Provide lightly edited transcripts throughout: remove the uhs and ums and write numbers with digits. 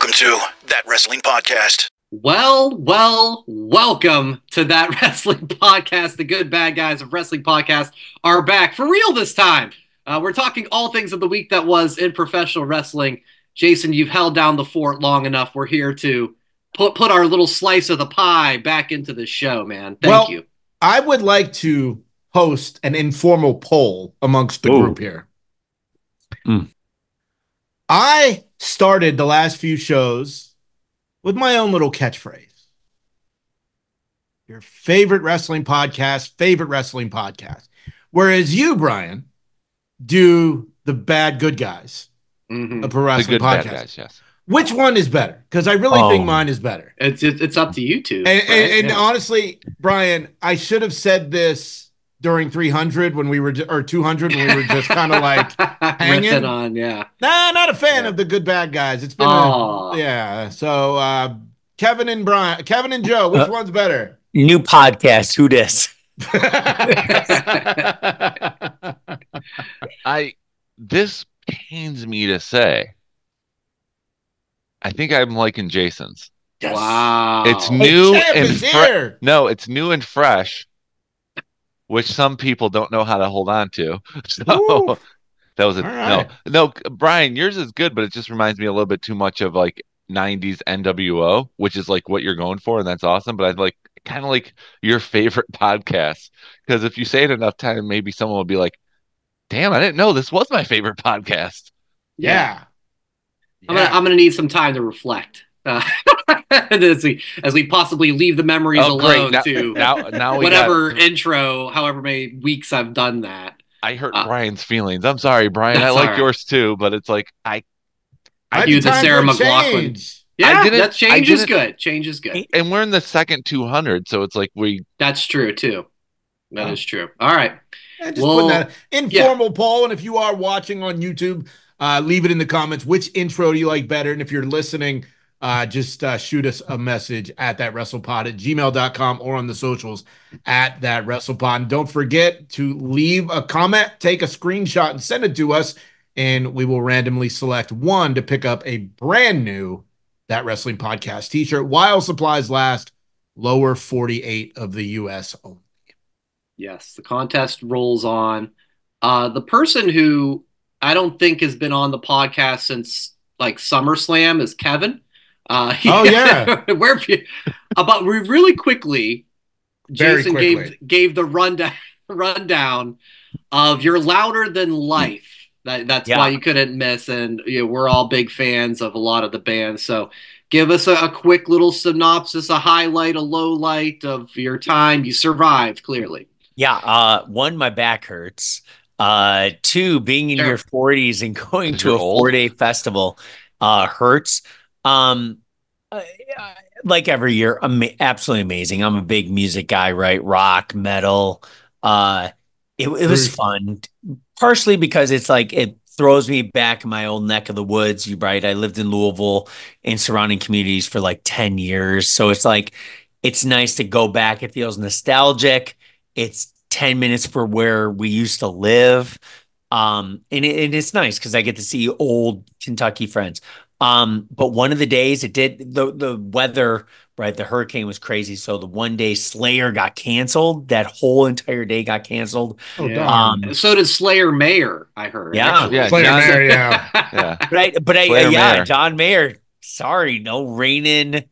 Welcome to That Wrestling Podcast. Welcome to That Wrestling Podcast. The good bad guys of Wrestling Podcast are back for real this time. We're talking all things of the week that was in professional wrestling. Jason, you've held down the fort long enough. We're here to put our little slice of the pie back into the show, man. Thank you. I would like to host an informal poll amongst the group here. I started the last few shows with my own little catchphrase. Your favorite wrestling podcast. Whereas you, Brian, do the bad good guys of Pro Wrestling Podcast. Guys, yes. Which one is better? Because I really think mine is better. It's up to you two. And honestly, Brian, I should have said this during 300 when we were, or 200 when we were just kind of like hanging on. Yeah. Nah, not a fan of the good bad guys. It's been, So Kevin and Joe, which one's better? New podcast. Who dis? This pains me to say. I think I'm liking Jason's. Yes. Wow. It's new and it's new and fresh, which some people don't know how to hold on to. So that was no, Brian, yours is good, but it just reminds me a little bit too much of like 90s NWO, which is like what you're going for, and that's awesome. But I kind of like your favorite podcast, because if you say it enough time, maybe someone will be like, "Damn, I didn't know this was my favorite podcast." Yeah. I'm gonna need some time to reflect. As we possibly leave the memories alone to now whatever intro, however many weeks I've done that. I hurt Brian's feelings. I'm sorry, Brian. I like yours too, but it's like I do the Sarah McLachlan. Yeah, that change is good. Change is good. And we're in the second 200, so it's like That's true too. That is true. All right. Just putting that informal poll, and if you are watching on YouTube, leave it in the comments. Which intro do you like better? And if you're listening, just shoot us a message at thatwrestlepod@gmail.com or on the socials at thatwrestlepod. And don't forget to leave a comment, take a screenshot, and send it to us, and we will randomly select one to pick up a brand new That Wrestling Podcast t-shirt while supplies last. Lower 48 of the U.S. only. Yes, the contest rolls on. The person who I don't think has been on the podcast since like SummerSlam is Kevin. But really quickly, Jason gave the rundown of You're Louder Than Life. That's why you couldn't miss, and we're all big fans of a lot of the bands. So give us a quick little synopsis, a highlight, a low light of your time. You survived, clearly. Yeah. One, my back hurts. Two, being in your 40s and going to a 4-day festival hurts. Like every year, absolutely amazing. I'm a big music guy, right? Rock, metal. It was fun, partially because it's like it throws me back in my old neck of the woods. I lived in Louisville and surrounding communities for like 10 years. So it's like, it's nice to go back. It feels nostalgic. It's 10 minutes for where we used to live. And it's nice because I get to see old Kentucky friends. But one of the days the weather, right? The hurricane was crazy. So the one day Slayer got canceled. That whole entire day got canceled. So did Slayer Mayer, I heard. Yeah. Slayer Mayer, yeah. But John Mayer, sorry, no raining.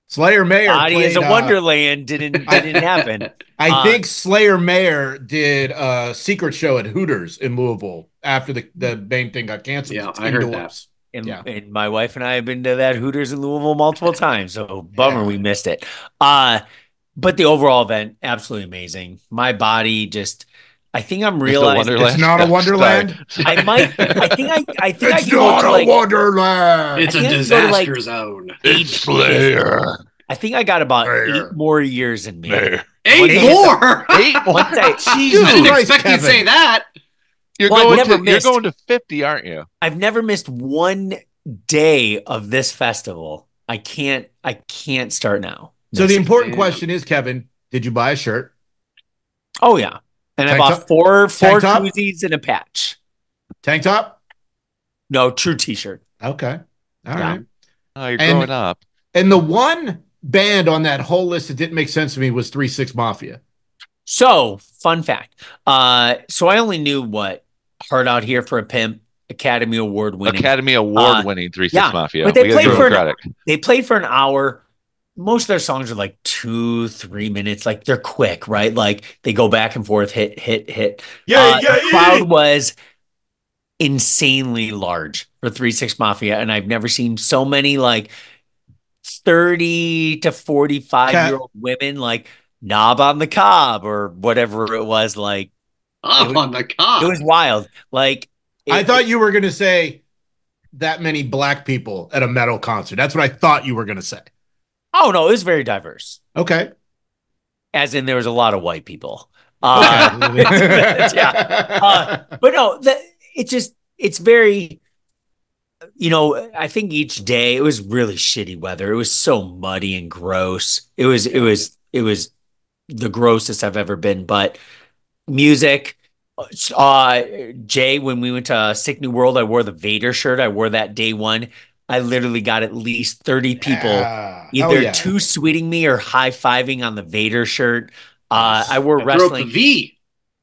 Slayer Mayer Body as a Wonderland didn't happen. I think Slayer Mayer did a secret show at Hooters in Louisville after the main thing got canceled. Yeah, I heard that. And my wife and I have been to that Hooters in Louisville multiple times. So bummer we missed it. But the overall event, absolutely amazing. My body I think I'm realizing it's not a wonderland. I think it's not a wonderland. It's a disaster zone. It's Slayer. I think I got about 8 more years in me. 8 more? 8 more? Jesus, I didn't expect you to say that. You're going to 50, aren't you? I've never missed one day of this festival. I can't start now. So the important question is, Kevin, did you buy a shirt? Oh yeah. And I bought four koozies and a patch. Tank top? No, true t-shirt. Okay. All right. Oh, you're growing up. And the one band on that whole list that didn't make sense to me was 3 6 Mafia. So, fun fact. So I only knew what Hard Out Here for a Pimp, Academy Award winning 3 6 Mafia. But they played for an hour. Most of their songs are like 2-3 minutes. Like they're quick, right? Like they go back and forth, hit. The crowd was insanely large for 3 6 Mafia, and I've never seen so many like 30 to 45-year-old women like knob on the cob or whatever it was. Like on the cob. It was wild. Like I thought you were gonna say that many black people at a metal concert. That's what I thought you were gonna say. Oh no, it was very diverse. Okay. As in there was a lot of white people. But no, it's very, I think each day it was really shitty weather. It was so muddy and gross. It was the grossest I've ever been. But music, Jay, when we went to Sick New World, I wore the Vader shirt. I wore that day one. I literally got at least 30 people either too sweeting me or high-fiving on the Vader shirt. I wore wrestling.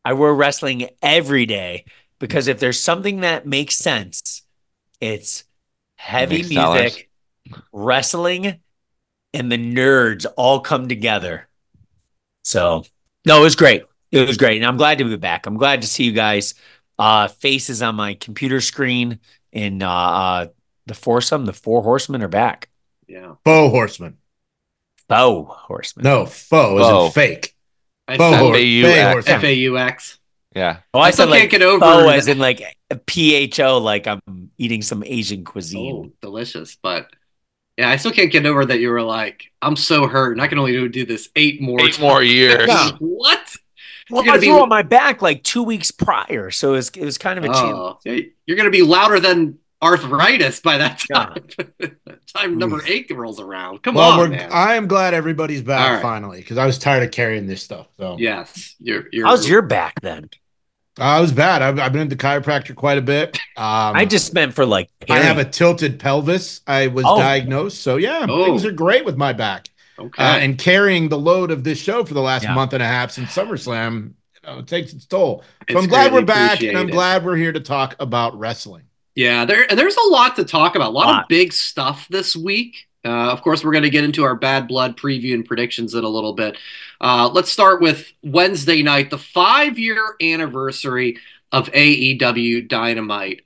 I wore wrestling every day because if there's something that makes sense, it's heavy music, wrestling, and the nerds all come together. So, no, it was great. It was great. And I'm glad to be back. I'm glad to see you guys' faces on my computer screen. And the foursome, the four horsemen are back. Yeah. Faux horsemen. Faux horsemen. No, faux isn't fake. F-A-U-X. Yeah. Oh, I said like get over faux as in like P-H-O, like I'm eating some Asian cuisine. Oh, delicious. But yeah, I still can't get over that you were like, I'm so hurt and I can only do this 8 more years. What? Well, I threw on my back like 2 weeks prior, so it was kind of a challenge. You're going to be louder than arthritis by that time. Time number 8 rolls around. Come on, man. I am glad everybody's back finally because I was tired of carrying this stuff. So yes, how's your back then? I was bad. I've been at the chiropractor quite a bit. I just meant for like I have a tilted pelvis. I was diagnosed, so things are great with my back. Okay, and carrying the load of this show for the last month and a half since SummerSlam, it takes its toll. So I'm glad we're back, and I'm glad we're here to talk about wrestling. Yeah, there's a lot to talk about. A lot of big stuff this week. Of course, we're going to get into our Bad Blood preview and predictions in a little bit. Let's start with Wednesday night, the 5-year anniversary of AEW Dynamite.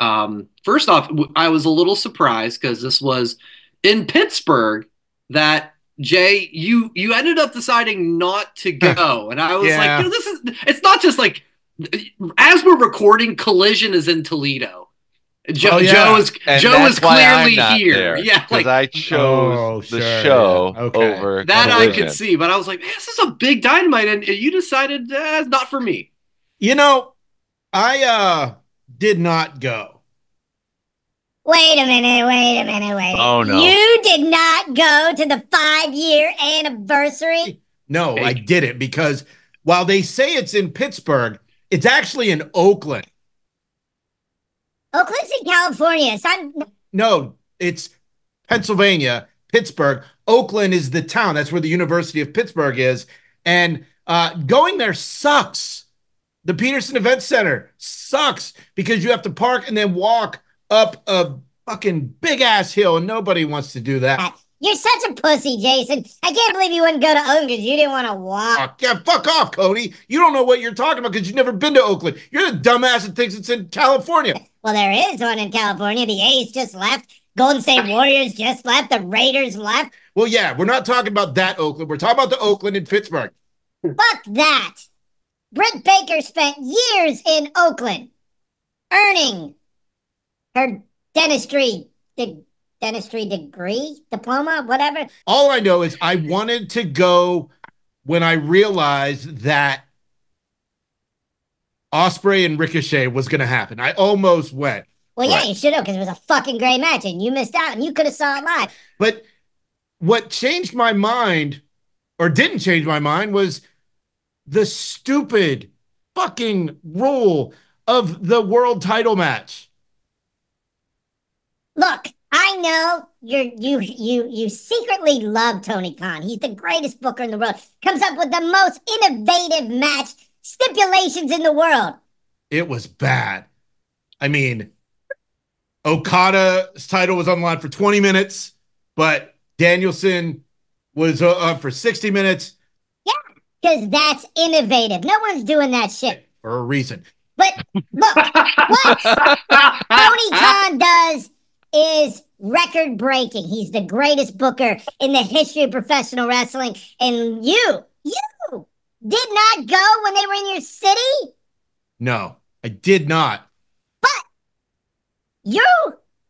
First off, I was a little surprised because this was in Pittsburgh that Jay, you ended up deciding not to go. And I was like, it's not just like, as we're recording, Collision is in Toledo. Joe is clearly here. There, yeah, because I chose the show over that. Collision. I could see, but I was like, man, this is a big Dynamite, and you decided not for me. I did not go. Wait a minute. Oh no, you did not go to the 5-year anniversary? No, I didn't because while they say it's in Pittsburgh, it's actually in Oakland. Oakland's in California. No, it's Pennsylvania, Pittsburgh. Oakland is the town. That's where the University of Pittsburgh is. And going there sucks. The Peterson Event Center sucks because you have to park and then walk up a fucking big-ass hill, and nobody wants to do that. You're such a pussy, Jason. I can't believe you wouldn't go to Oakland because you didn't want to walk. Yeah, fuck off, Cody. You don't know what you're talking about because you've never been to Oakland. You're the dumbass that thinks it's in California. Well, there is one in California. The A's just left. Golden State Warriors just left. The Raiders left. Well, yeah, we're not talking about that Oakland. We're talking about the Oakland in Pittsburgh. Fuck that. Britt Baker spent years in Oakland earning her dentistry degree, diploma, whatever. All I know is I wanted to go when I realized that Ospreay and Ricochet was going to happen. I almost went. Well, yeah, you should have because it was a fucking great match and you missed out and you could have saw it live. But what changed my mind or didn't change my mind was the stupid fucking rule of the world title match. Look, I know you secretly love Tony Khan. He's the greatest booker in the world. Comes up with the most innovative match stipulations in the world. It was bad. I mean, Okada's title was on the line for 20 minutes, but Danielson was up for 60 minutes. Yeah, because that's innovative. No one's doing that shit. For a reason. But look, what Tony Khan does is record breaking. He's the greatest booker in the history of professional wrestling. And you did not go when they were in your city? No, I did not. But you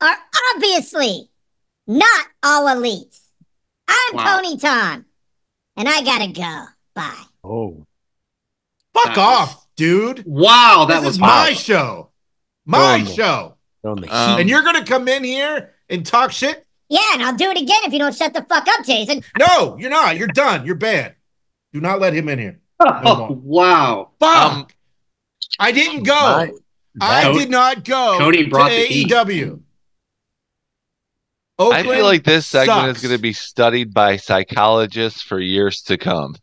are obviously not all elite. I'm Tony Khan, and I gotta go. Bye. Oh. Fuck off, dude. Wow, that was my show. My show. And you're going to come in here and talk shit? Yeah, and I'll do it again if you don't shut the fuck up, Jason. No, you're not. You're done. You're banned. Do not let him in here. Oh, wow. Fuck. I didn't go. I did not go Cody brought to AEW. I feel like this segment is going to be studied by psychologists for years to come.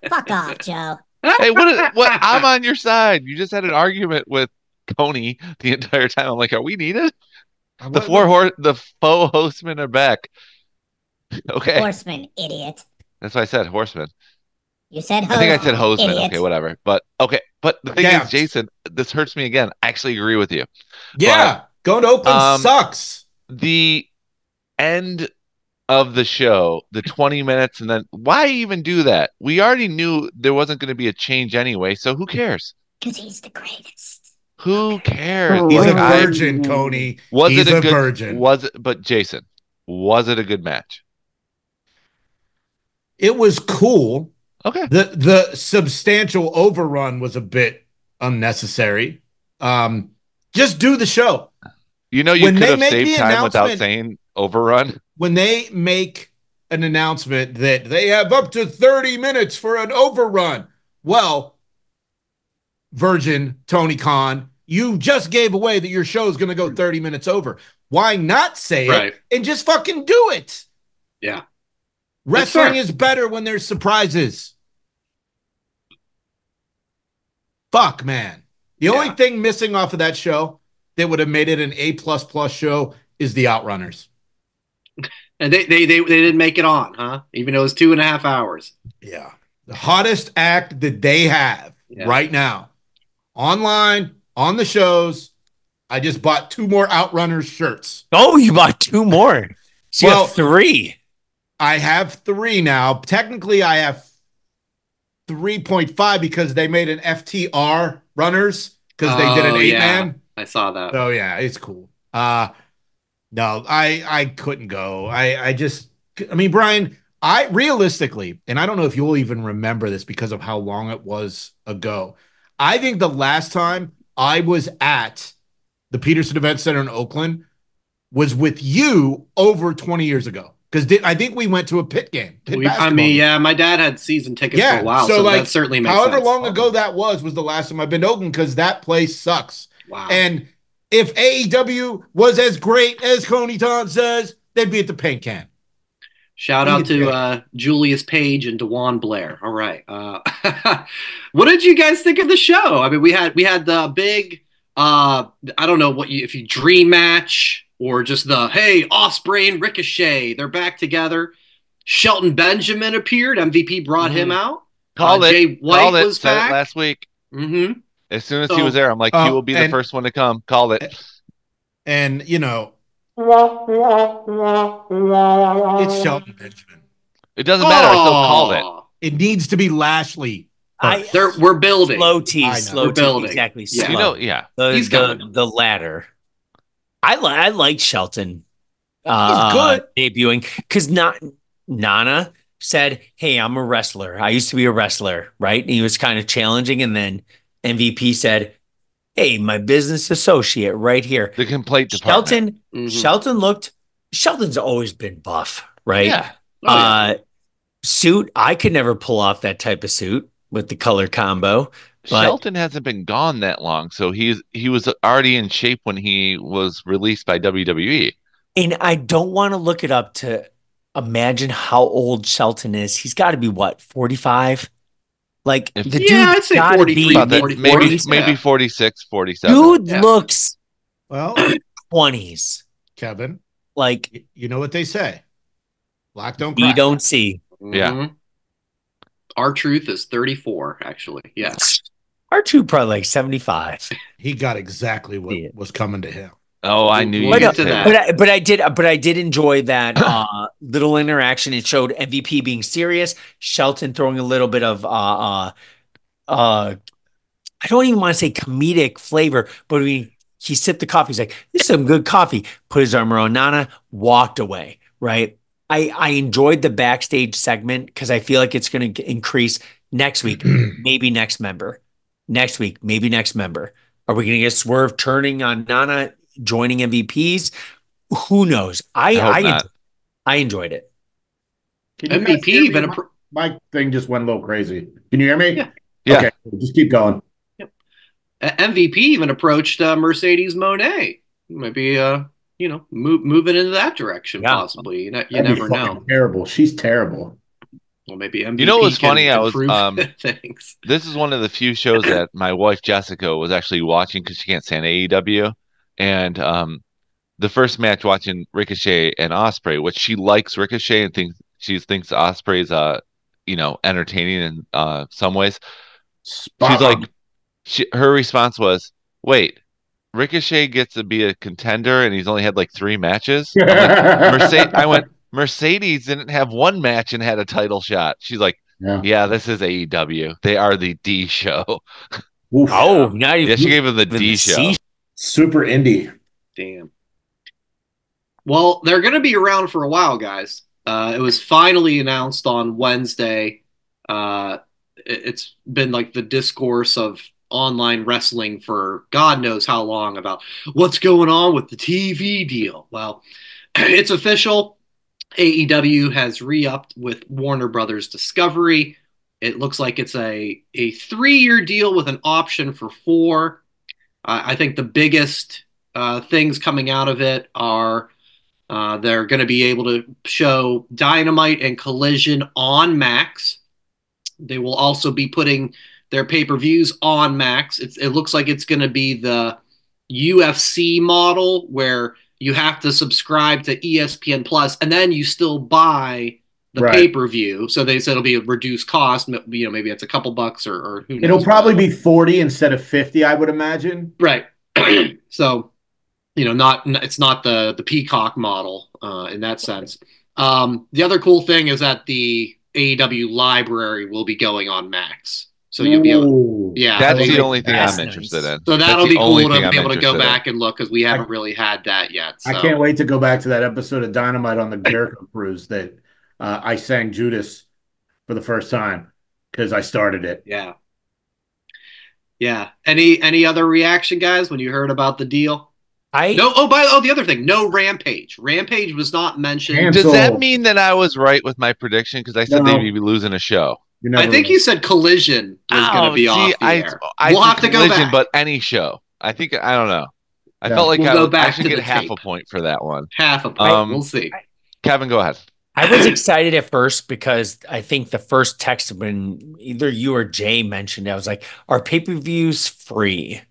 Fuck off, Joe. Hey, what? I'm on your side. You just had an argument with Tony the entire time. I'm like, are we needed? The faux horsemen are back. Okay. Horseman, idiot. That's what I said, horseman. You said I think I said hoseman. Idiot. Okay, whatever. But okay. But the thing is, Jason, this hurts me again. I actually agree with you. Yeah, going to Oakland sucks. The end of the show, the 20 minutes, and then why even do that? We already knew there wasn't going to be a change anyway, so who cares? Because he's the greatest. Who cares? He's a virgin, Coney. He's a virgin. But Jason, was it a good match? It was cool. Okay. The substantial overrun was a bit unnecessary. Just do the show. You know, you could have saved time without saying overrun. When they make an announcement that they have up to 30 minutes for an overrun, well, Virgin Tony Khan, you just gave away that your show is going to go 30 minutes over. Why not say it and just fucking do it? Yeah. Wrestling is better when there's surprises. Fuck, man. The only thing missing off of that show that would have made it an A++ show is the Outrunners. And they didn't make it on, huh? Even though it was 2.5 hours. Yeah. The hottest act that they have right now. Online, on the shows. I just bought 2 more Outrunners shirts. Oh, you bought 2 more. So you have 3. I have 3 now. Technically, I have 3.5 because they made an FTR runners because they did an 8-man. I saw that. Oh, yeah, it's cool. No, I couldn't go. I mean, Brian, I realistically, and I don't know if you'll even remember this because of how long it was ago. I think the last time I was at the Peterson Event Center in Oakland was with you over 20 years ago. Because I think we went to a pit game. My dad had season tickets for a while, so like, that certainly makes sense. However long ago that was the last time I've been to Oakland because that place sucks. Wow. And if AEW was as great as Coney Tom says, they'd be at the paint can. Shout out to Julius Page and DeJuan Blair. All right. What did you guys think of the show? I mean, we had the big, I don't know if you dream match or just Ospreay and Ricochet. They're back together. Shelton Benjamin appeared. MVP brought him out. Jay White was back last week. Mm-hmm. As soon as he was there, I'm like, he will be the first one to come. Called it. And, you know, it's Shelton Benjamin. It doesn't matter. I still called it. It needs to be Lashley. We're building. Slow tease. We're building. Exactly. Yeah. The ladder. I like Shelton. He's good. Debuting. Because Nana said, hey, I'm a wrestler. I used to be a wrestler, right? And he was kind of challenging. And then MVP said, hey, my business associate right here. The complaint department. Shelton's always been buff, right? Yeah. Suit, I could never pull off that type of suit with the color combo. But Shelton hasn't been gone that long, so he was already in shape when he was released by WWE. And I don't want to look it up to imagine how old Shelton is. He's got to be what, 45? Like the dude, I'd say 43, 44, maybe 46, 47. Dude looks well 20s. Kevin, like you know what they say, black don't crack. You don't see. Yeah. R-Truth is 34, actually. Yes. R-Truth probably like 75. He got exactly what was coming to him. Oh, I knew we'll get to that. But I did enjoy that little interaction. It showed MVP being serious, Shelton throwing a little bit of I don't even want to say comedic flavor, but he sipped the coffee. He's like, "This is some good coffee." Put his arm around Nana, walked away. Right. I enjoyed the backstage segment because I feel like it's going to increase next week. Maybe next member. Next week, maybe next member. Are we going to get Swerve turning on Nana, joining MVPs? Who knows? I enjoyed it. MVP even my thing just went a little crazy. Can you hear me? Yeah. Okay, just keep going. MVP even approached Mercedes Moné. Maybe moving into that direction, possibly. You never know. Terrible. She's terrible. Well, maybe MVP. You know what's funny? I was things. This is one of the few shows that my wife Jessica was actually watching because she can't stand AEW, and the first match watching Ricochet and Ospreay, which she likes Ricochet and thinks Ospreay's entertaining in some ways. She's like, her response was, "Wait, Ricochet gets to be a contender and he's only had like 3 matches?" I went, Mercedes didn't have 1 match and had a title shot. She's like, yeah, this is AEW. They are the D show. Oh, now she gave him the D show. Super indie. Damn. Well, they're going to be around for a while, guys. It was finally announced on Wednesday. It's been like the discourse of online wrestling for God knows how long about what's going on with the TV deal. Well, it's official. AEW has re-upped with Warner Brothers Discovery. It looks like it's a 3-year deal with an option for 4. I think the biggest things coming out of it are they're going to be able to show Dynamite and Collision on Max. They will also be putting their pay-per-views on Max. It looks like it's going to be the UFC model where you have to subscribe to ESPN Plus and then you still buy the pay-per-view. So they said it'll be a reduced cost. Maybe it's a couple bucks or who knows. It'll probably be 40 instead of 50, I would imagine. Right. So, it's not the Peacock model in that sense. The other cool thing is that the AEW library will be going on Max. So you'll be able that's the only thing I'm interested in. So that'll be cool to be able to go back and look because we haven't really had that yet. So. I can't wait to go back to that episode of Dynamite on the Jericho cruise that I sang Judas for the first time because I started it. Yeah. Yeah. Any other reaction, guys, when you heard about the deal? The other thing, no Rampage. Rampage was not mentioned. Cancel. Does that mean that I was right with my prediction? Because I said they'd be losing a show. I think you said Collision was going to be off the air. We'll have to go back. But any show. I don't know. I felt like I should get half a point for that one. Half a point. We'll see. Kevin, go ahead. I was excited at first because I think the first text when either you or Jay mentioned it, I was like, are pay-per-views free?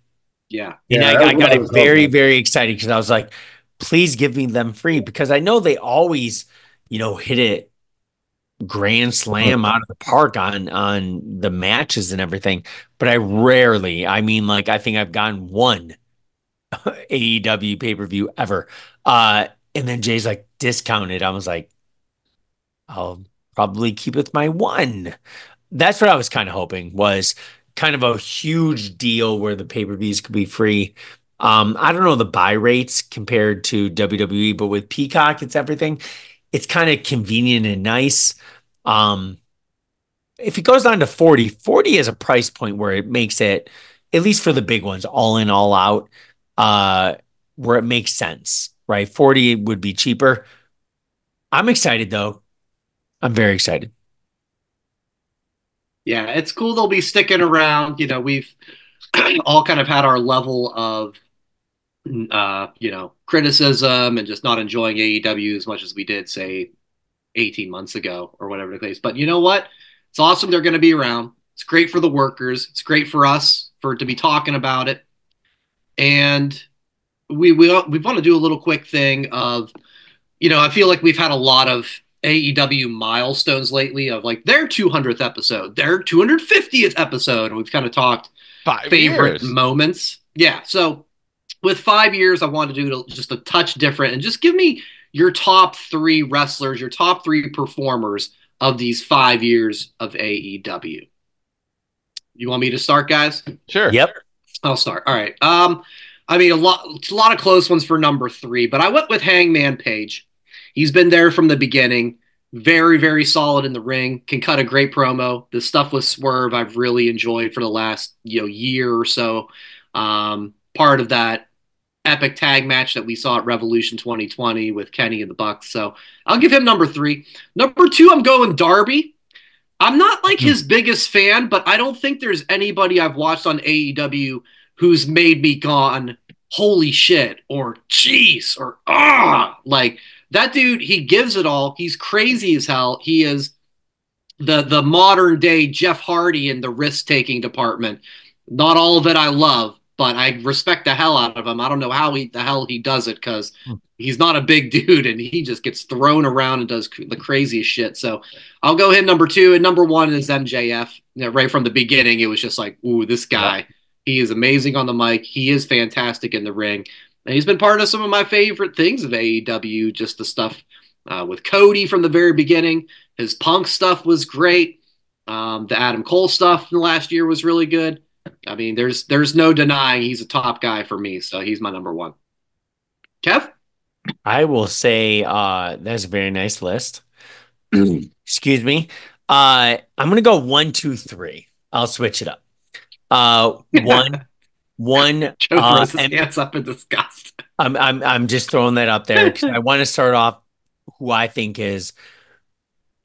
Yeah. And I got very, very excited because I was like, please give me them free because I know they always, hit it grand slam out of the park on the matches and everything. But I think I've gotten 1 AEW pay-per-view ever. And then Jay's like discounted. I was like, I'll probably keep with my 1. That's what I was kind of hoping was kind of a huge deal where the pay-per-views could be free. I don't know the buy rates compared to WWE, but with Peacock, it's everything. It's kind of convenient and nice. If it goes down to 40 is a price point where it makes it, at least for the big ones, all in, all out, where it makes sense, right? 40 would be cheaper. I'm excited though. I'm very excited. Yeah, it's cool they'll be sticking around. We've all kind of had our level of criticism and just not enjoying AEW as much as we did, say, 18 months ago or whatever the case. But you know what? It's awesome they're going to be around. It's great for the workers. It's great for us to be talking about it. And we want to do a little quick thing of, I feel like we've had a lot of AEW milestones lately of like their 200th episode, their 250th episode. And we've kind of talked 5 favorite years. moments. Yeah. So with 5 years, I wanted to do just a touch different and just give me your top 3 wrestlers, your top 3 performers of these 5 years of AEW. You want me to start, guys? Sure. Yep. I'll start. All right. A lot of close ones for number 3, but I went with Hangman Page. He's been there from the beginning. Very, very solid in the ring. Can cut a great promo. The stuff with Swerve I've really enjoyed for the last year or so. Part of that epic tag match that we saw at Revolution 2020 with Kenny and the Bucks. So I'll give him number 3. Number 2, I'm going Darby. I'm not like his biggest fan, but I don't think there's anybody I've watched on AEW who's made me gone, holy shit, or jeez, or like that dude, he gives it all. He's crazy as hell. He is the modern day Jeff Hardy in the risk-taking department. Not all of it I love, but I respect the hell out of him. I don't know how the hell he does it, because he's not a big dude and he just gets thrown around and does the craziest shit. So I'll go him number 2, and number 1 is MJF. Right from the beginning, it was just like, ooh, this guy, he is amazing on the mic. He is fantastic in the ring. And he's been part of some of my favorite things of AEW, just the stuff with Cody from the very beginning. His Punk stuff was great. The Adam Cole stuff in the last year was really good. I mean, there's no denying he's a top guy for me, so he's my number 1. Kev? I will say that's a very nice list. Excuse me. I'm gonna go 1, 2, 3. I'll switch it up. One. Joe throws his hands up in disgust. I'm just throwing that up there because I want to start off who I think is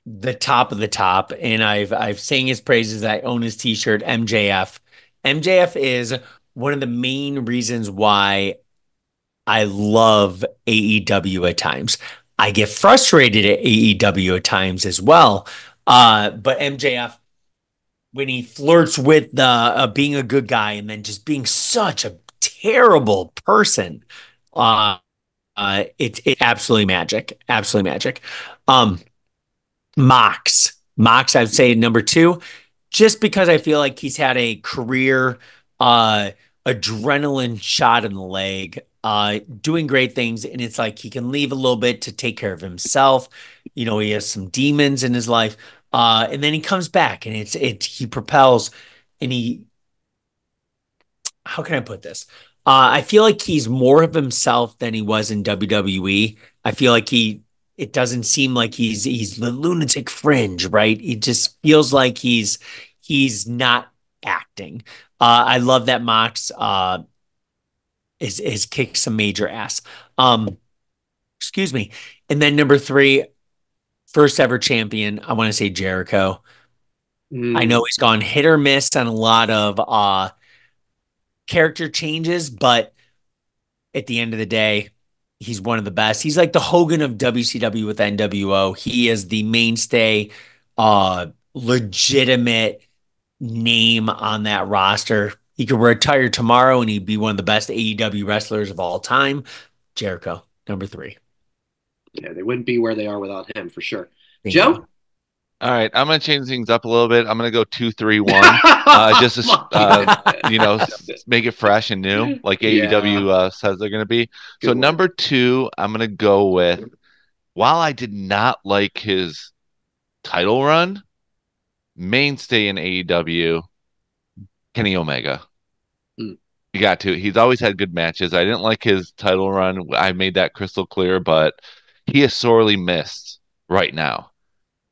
the top of the top, and I've sang his praises. I own his T-shirt. MJF. MJF is one of the main reasons why I love AEW at times. I get frustrated at AEW at times as well. But MJF, when he flirts with the being a good guy and then just being such a terrible person, it's absolutely magic. Absolutely magic. Mox, I'd say number 2, just because I feel like he's had a career adrenaline shot in the leg, doing great things, and it's like he can leave a little bit to take care of himself. He has some demons in his life, and then he comes back, and he propels, and how can I put this? I feel like he's more of himself than he was in WWE. I feel like it doesn't seem like he's the lunatic fringe, right? It just feels like he's not acting. I love that Mox is kicked some major ass. Excuse me. And then number 3, first ever champion, I want to say Jericho. I know he's gone hit or miss on a lot of character changes, but at the end of the day, he's one of the best. He's like the Hogan of WCW with NWO. He is the mainstay, legitimate name on that roster. He could retire tomorrow and he'd be one of the best AEW wrestlers of all time. Jericho, number 3. Yeah, they wouldn't be where they are without him, for sure. Bingo. Joe? All right, I'm gonna change things up a little bit. I'm gonna go 2, 3, 1. Just to make it fresh and new, like AEW says they're gonna be. Good one. Number 2, I'm gonna go with. While I did not like his title run, mainstay in AEW, Kenny Omega. You got to. He's always had good matches. I didn't like his title run. I made that crystal clear, but he is sorely missed right now.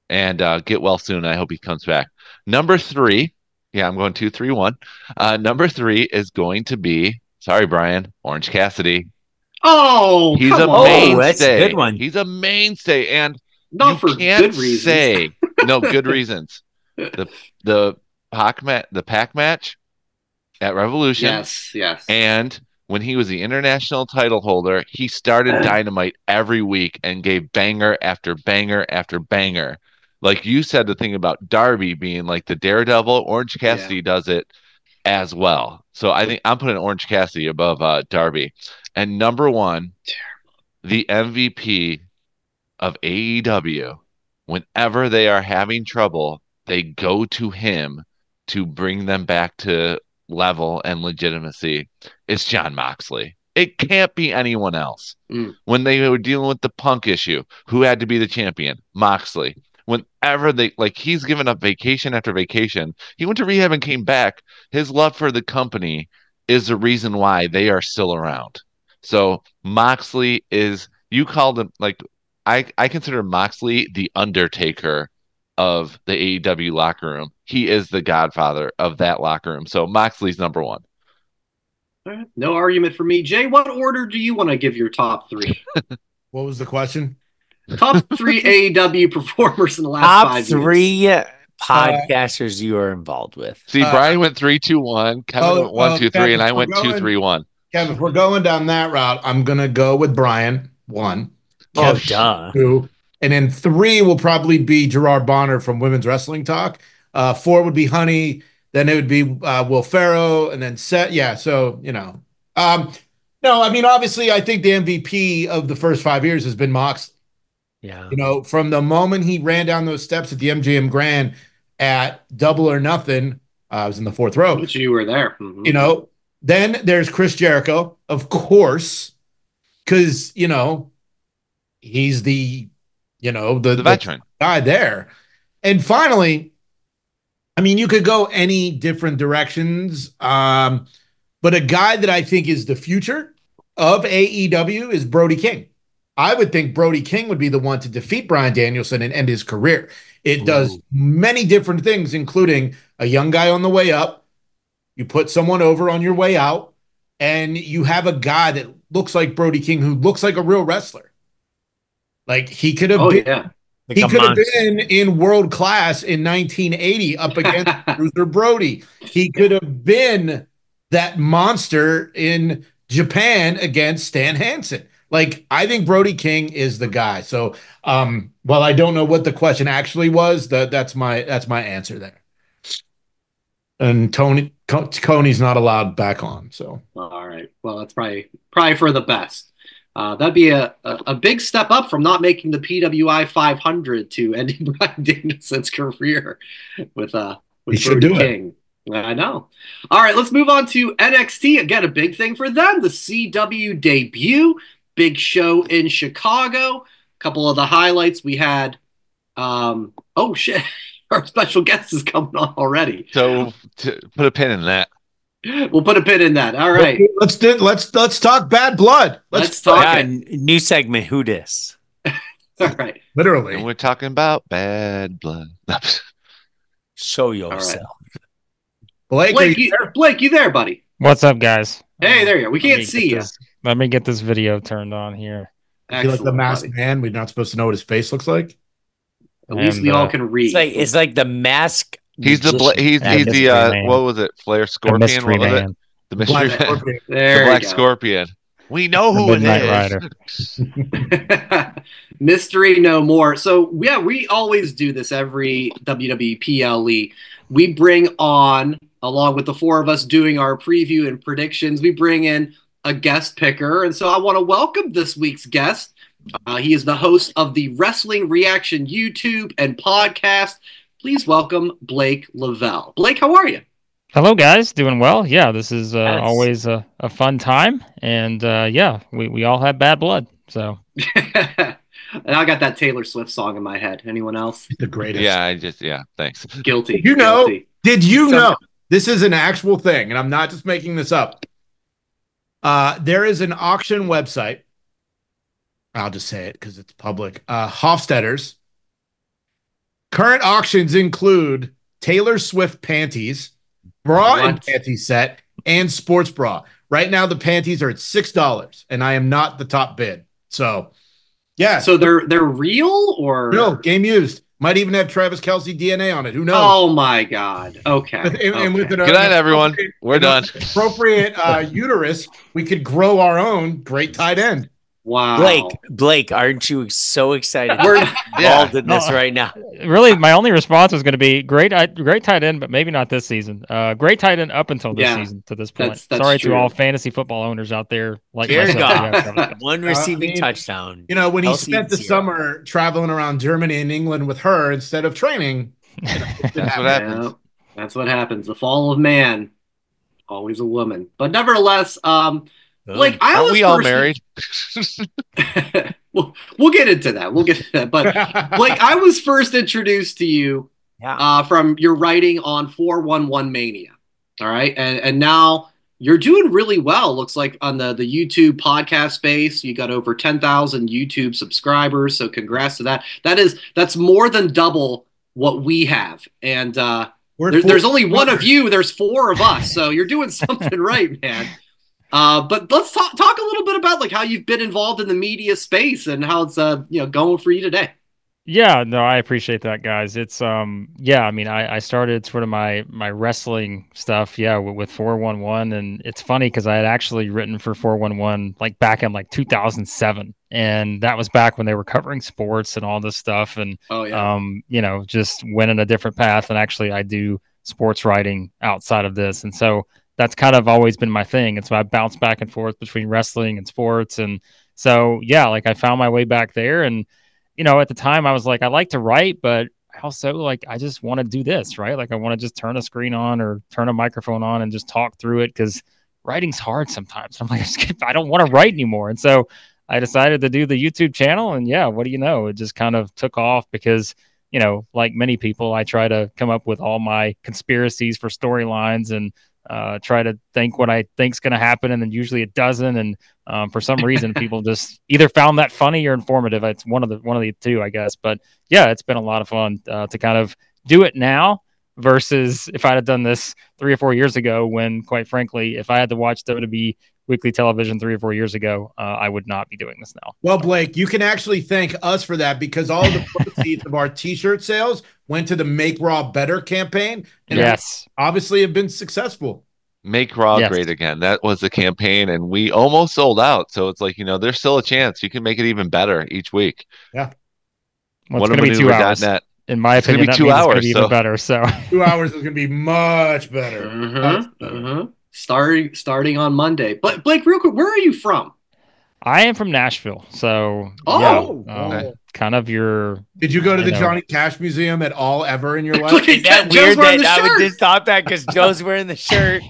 And get well soon. I hope he comes back. Number 3, I'm going 2, 3, 1. Number 3 is going to be, sorry, Brian, Orange Cassidy. Oh, he's a mainstay. That's a good one. He's a mainstay, and not for good reasons. No good reasons. The Pac match at Revolution. Yes. And when he was the international title holder, he started Dynamite every week and gave banger after banger after banger. Like you said, the thing about Darby being like the Daredevil, Orange Cassidy does it as well. So I think I'm putting Orange Cassidy above Darby. And number one, the MVP of AEW, whenever they are having trouble, they go to him to bring them back to level and legitimacy. It's Jon Moxley. It can't be anyone else. When they were dealing with the Punk issue, who had to be the champion? Moxley. Whenever he's given up vacation after vacation. He went to rehab and came back. His love for the company is the reason why they are still around. So Moxley is, you called him, like, I consider Moxley the Undertaker of the AEW locker room. He is the godfather of that locker room. So Moxley's number one. All right. No argument for me. Jay, what order do you want to give your top three? What was the question? Top three AEW performers in the last 5 years. Top three podcasters you are involved with. See, Brian went 3-2-1, Kevin went 1-2-3, and I went 2-3-1. Kevin, if we're going down that route, I'm gonna go with Brian 1. Oh, duh. 2, and then 3 will probably be Gerard Bonner from Women's Wrestling Talk. 4 would be Honey. Then it would be Will Ferrell, and then Seth. Yeah, so no, I mean, obviously, I think the MVP of the first 5 years has been Moxley. Yeah, from the moment he ran down those steps at the MGM Grand at Double or Nothing, I was in the 4th row. Which you were there. Mm-hmm. Then there's Chris Jericho, of course, because he's the veteran guy there. And finally, I mean, you could go any different directions, but a guy that I think is the future of AEW is Brody King. I would think Brody King would be the one to defeat Bryan Danielson and end his career. It does many different things, including a young guy on the way up. You put someone over on your way out, and you have a guy that looks like Brody King, who looks like a real wrestler. Like he could have been, he could have been in World Class in 1980 up against Bruiser Brody. He could have been that monster in Japan against Stan Hansen. Like, I think Brody King is the guy. So, while I don't know what the question actually was, that's my answer there. And Tony's not allowed back on. So, all right. Well, that's probably for the best. That'd be a big step up from not making the PWI 500 to ending Bryan Danielson's career with Brody King. I know. All right, let's move on to NXT. Again, a big thing for them. The CW debut. Big show in Chicago. A couple of the highlights we had. Oh shit! Our special guest is coming on already. So put a pin in that. We'll put a pin in that. All right. Let's talk Bad Blood. Let's talk. New segment. Who dis? All right. Literally, and we're talking about Bad Blood. Show yourself. Right. Blake, you there, buddy? What's up, guys? Hey, there you are. We can't see you. Let me get this video turned on here. Like the masked man? We're not supposed to know what his face looks like? At least we all can read. It's like the mask. He's the what was it? Flare Scorpion? What was it? The mystery man. The Black Scorpion. We know who it is. Mystery no more. So yeah, we always do this every WWE PLE. We bring on, along with the 4 of us doing our preview and predictions, we bring in a guest picker. And so I want to welcome this week's guest. He is the host of the Wrestling Reaction YouTube and podcast. Please welcome Blake Lovell. Blake, how are you? Hello, guys. Doing well. Yeah, this is always a fun time. And we all have bad blood. So. And I got that Taylor Swift song in my head. Anyone else? The greatest. Yeah, thanks. Guilty. Did you know? This is an actual thing, and I'm not just making this up. There is an auction website. I'll just say it because it's public. Hofstadter's. Current auctions include Taylor Swift panties, bra and panty set, and sports bra. Right now, the panties are at $6, and I am not the top bid. So, yeah. So they're real or no game used? Might even have Travis Kelce DNA on it. Who knows? Oh my God. Okay. And with Good night, everyone. We're done. Appropriate uterus, we could grow our own great tight end. Wow. Blake, aren't you so excited to be involved in this right now? Really, my only response was going to be great tight end, but maybe not this season. Great tight end up until this season to this point. That's Sorry true. to all fantasy football owners out there. Like Jared myself. Goff, one receiving touchdown. You know, when he spent the summer traveling around Germany and England with her instead of training, that's what happens. Yeah, that's what happens. The fall of man, always a woman. But nevertheless, like I was we all married? we'll get into that. But like I was first introduced to you from your writing on 411 Mania. All right. And now you're doing really well. Looks like on the YouTube podcast space, you got over 10,000 YouTube subscribers. So congrats to that. That's more than double what we have. And there's only one of you. There's 4 of us. So you're doing something right, man. But let's talk a little bit about like how you've been involved in the media space and how it's going for you today. Yeah, no, I appreciate that, guys. It's I mean, I started sort of my wrestling stuff, with 411, and it's funny because I had actually written for 411 like back in like 2007, and that was back when they were covering sports and all this stuff, and just went in a different path, and actually I do sports writing outside of this, and so that's kind of always been my thing, and so I bounce back and forth between wrestling and sports, and so like I found my way back there, and at the time I was like, I like to write, but I also like, I just want to do this, right? Like I want to just turn a screen on or turn a microphone on and just talk through it because writing's hard sometimes. I'm like, I don't want to write anymore. And so I decided to do the YouTube channel, and what do you know? It just kind of took off because, like many people, I try to come up with all my conspiracies for storylines and try to think what I think's going to happen, and then usually it doesn't. And for some reason, people just either found that funny or informative. It's one of the two, I guess. But it's been a lot of fun to kind of do it now versus if I'd have done this 3 or 4 years ago. When, quite frankly, if I had to watch WWE weekly television 3 or 4 years ago, I would not be doing this now. Well, Blake, you can actually thank us for that because all the proceeds of our T-shirt sales went to the Make Raw Better campaign, and obviously have been successful. Make Raw great again. That was the campaign, and we almost sold out. So it's like, there's still a chance you can make it even better each week. Yeah. Well, it's going to be 2 hours. In my opinion, it's 2 hours. Even better. So 2 hours is going to be much better. Starting on Monday. But Blake, real quick, where are you from? I am from Nashville. So kind of your. Did you go to the Johnny Cash Museum at all ever in your life? Is that weird that I would just thought that because Joe's wearing the shirt?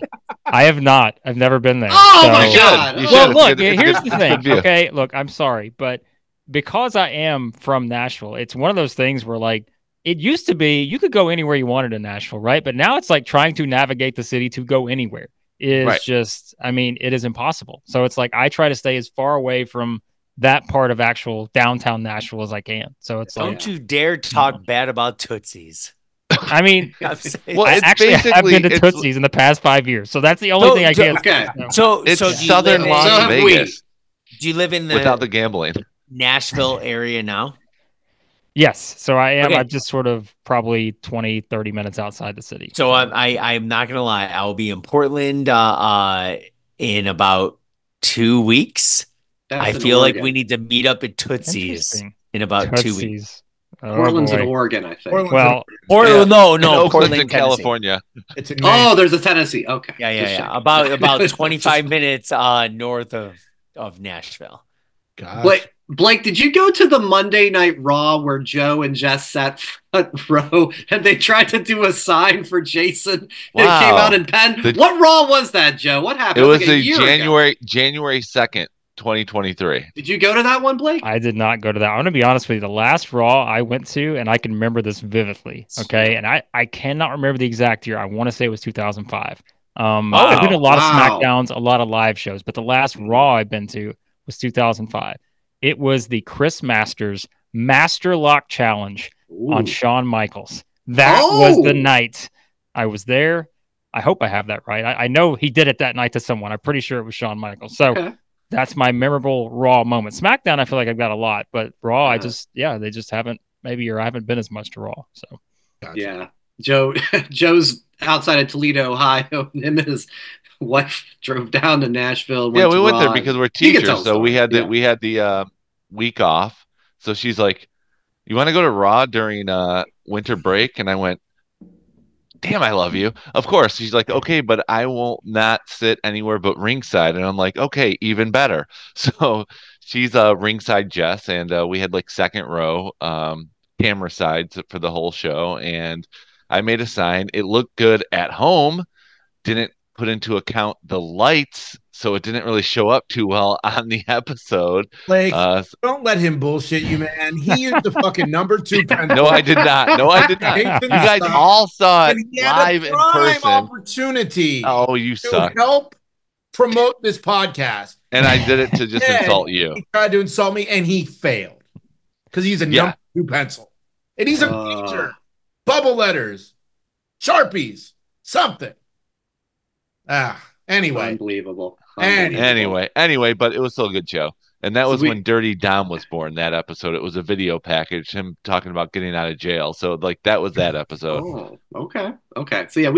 I have not. I've never been there. Oh my God! Well, look, here's the thing. Okay, look, I'm sorry, but because I am from Nashville, it's one of those things where like it used to be you could go anywhere you wanted in Nashville, right? But now it's like trying to navigate the city to go anywhere is just, I mean, it is impossible. So it's like I try to stay as far away from that part of actual downtown Nashville as I can. So it's don't you dare talk bad about Tootsie's. I mean, I have been to Tootsie's in the past 5 years, so that's the only thing I can. Okay. So it's southern Las Vegas. Do you live in the without the gambling Nashville area now? Yes. So I am. I'm just sort of probably 20, 30 minutes outside the city. So I'm not going to lie. I'll be in Portland in about 2 weeks. I feel like we need to meet up at Tootsie's in about 2 weeks. Portland's in Oregon, I think. Portland, Portland's in California. It's in there's a Tennessee. Okay. Yeah. About 25 minutes north of Nashville. Gosh. Blake, did you go to the Monday Night Raw where Joe and Jess sat front row and they tried to do a sign for Jason? Wow. It came out in pen. What Raw was that, Joe? What happened? It was January 2nd, 2023. Did you go to that one, Blake? I did not go to that. I'm going to be honest with you. The last Raw I went to, and I can remember this vividly, okay? And I cannot remember the exact year. I want to say it was 2005. I've been to a lot of SmackDowns, a lot of live shows, but the last Raw I've been to was 2005. It was the Chris Masters Master Lock Challenge on Shawn Michaels. That was the night I was there. I hope I have that right. I know he did it that night to someone. I'm pretty sure it was Shawn Michaels. So that's my memorable Raw moment. SmackDown, I feel like I've got a lot, but Raw, they just haven't maybe, or I haven't been as much to Raw. So gotcha. Yeah, Joe's outside of Toledo, Ohio, and his wife drove down to Nashville. We went there because we're teachers, so we had the week off. So she's like, "You want to go to Raw during winter break?" And I went, "Damn, I love you." Of course. She's like, "Okay, but I will not sit anywhere but ringside." And I'm like, "Okay, even better." So she's ringside Jess, and we had like second row camera sides for the whole show. And I made a sign. It looked good at home. Didn't put into account the lights, so it didn't really show up too well on the episode. Blake, don't let him bullshit you, man. He used the fucking number 2 pencil. No, I did not. You guys all saw it live in person. Opportunity. Oh, you suck. Help promote this podcast. And I did it to just insult you. He tried to insult me, and he failed because he's a number 2 pencil, and he's a teacher. Bubble letters, Sharpies, something. Anyway. Unbelievable. Anyway, but it was still a good show. And that was when Dirty Dom was born, that episode. It was a video package, him talking about getting out of jail. So like that was that episode. Oh, okay. So yeah,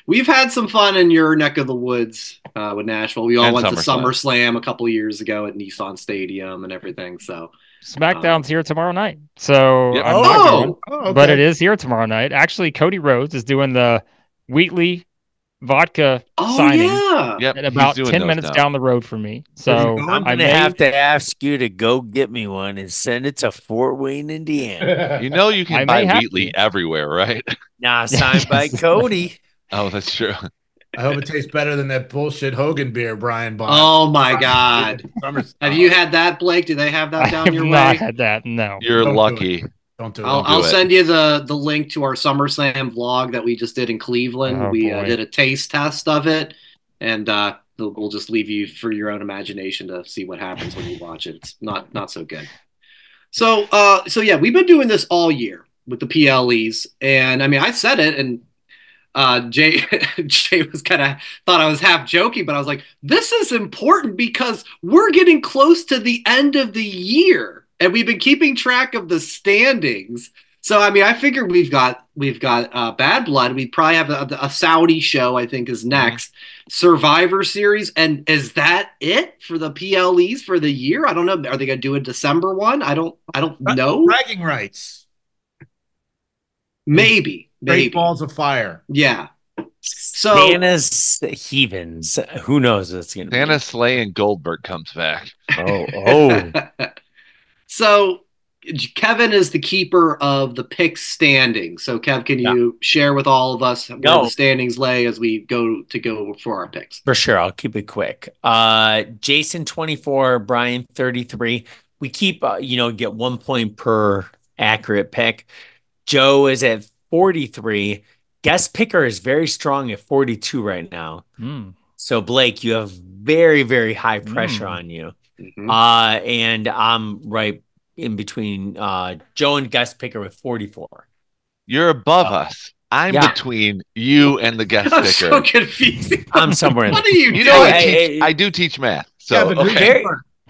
we've had some fun in your neck of the woods with Nashville. We all went to SummerSlam a couple of years ago at Nissan Stadium and everything. So SmackDown's here tomorrow night. So yep. I'm not going, but it is here tomorrow night. Actually, Cody Rhodes is doing the Wheatley vodka signing at about 10 minutes down the road from me. So I'm going to have to ask you to go get me one and send it to Fort Wayne, Indiana. You know you can buy Wheatley everywhere, right? Nah, signed by Cody. Oh, that's true. I hope it tastes better than that bullshit Hogan beer Brian bought. Oh my God. Have you had that, Blake? Do they have that down your way? I have not had that, no. You're lucky. Don't do it. I'll send you the link to our SummerSlam vlog that we just did in Cleveland. We did a taste test of it, and we'll just leave you for your own imagination to see what happens when you watch it. It's not so good. So yeah, we've been doing this all year with the PLEs, and I mean, I said it, and Jay was kind of thought I was half joking, but I was like, this is important because we're getting close to the end of the year. And we've been keeping track of the standings. So, I mean, I figured we've got Bad Blood. We probably have a Saudi show, I think, is next. Survivor Series. And is that it for the PLEs for the year? I don't know. Are they going to do a December one? I don't know. Bragging rights. Maybe. Great balls of fire. Yeah. So Thanos Heavens. Who knows what's going to be? Thanos Slay and Goldberg comes back. Oh. So Kevin is the keeper of the pick standing. So Kev, can you share with all of us where the standings lay as we go for our picks? For sure. I'll keep it quick. Jason 24, Brian 33. We keep, get 1 point per accurate pick. Joe is at 43. Guest picker is very strong at 42 right now. So Blake, you have very, very high pressure on you. Mm-hmm. And I'm right in between Joe and guest picker with 44. You're above us. I'm between you and the guest picker. So confusing. I'm somewhere in What are you doing? I do teach math. So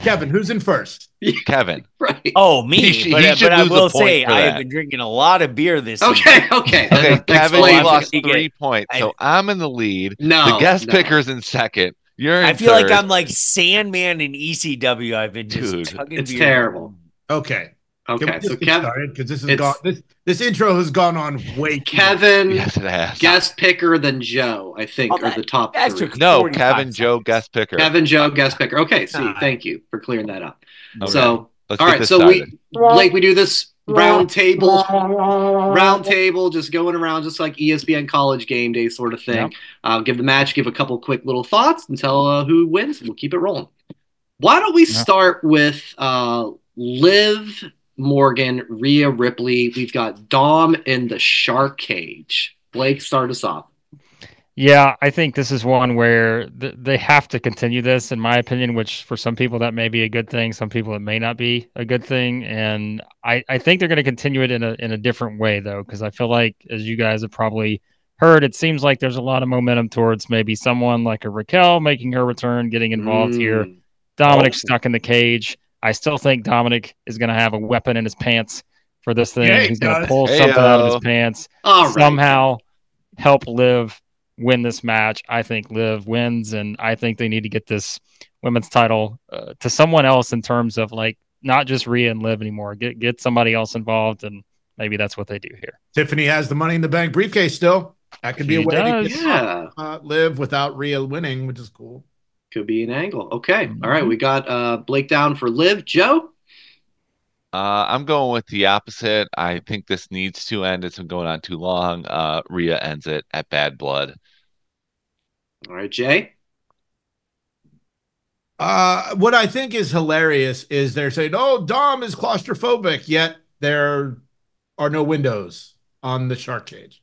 Kevin, who's in first? Kevin. Right. Oh, me. But I will say I have been drinking a lot of beer this season. Okay. Kevin, you lost 3 points. So I'm in the lead. No. The guest picker's in second. You're in I feel third. like I'm like Sandman in ECW. I've been just tugging it's beer. Terrible. Okay. So Kevin, because this intro has gone on way too Kevin, yes, it has. Guest picker, then Joe, I think, are the top three. No, Kevin, Joe, guest picker. Kevin, Joe, guest picker. Okay, thank you for clearing that up. Okay. So, Let's all right, so started. we do this round table, just going around, just like ESPN College Game Day sort of thing. Yep. Give the match, give a couple quick little thoughts, and tell who wins. We'll keep it rolling. Why don't we start with Liv Morgan, Rhea Ripley? We've got Dom in the shark cage. Blake, start us off. Yeah, I think this is one where they have to continue this, in my opinion, which for some people that may be a good thing. Some people it may not be a good thing. And I think they're going to continue it in a different way, though, because I feel like, as you guys have probably heard, it seems like there's a lot of momentum towards maybe someone like a Raquel making her return, getting involved here. Dominic stuck in the cage. I still think Dominic is going to have a weapon in his pants for this thing. Yeah, he's going to pull Hey-o. something out of his pants. Somehow help Liv win this match. I think Liv wins, and I think they need to get this women's title to someone else in terms of like not just Rhea and Liv anymore. Get somebody else involved, and maybe that's what they do here. Tiffany has the Money in the Bank briefcase still. That could be a way to get Liv without Rhea winning, which is cool. Could be an angle. Okay. All right. We got Blake down for Liv. Joe? I'm going with the opposite. I think this needs to end. It's been going on too long. Rhea ends it at Bad Blood. All right, Jay? What I think is hilarious is they're saying, oh, Dom is claustrophobic, yet there are no windows on the shark cage.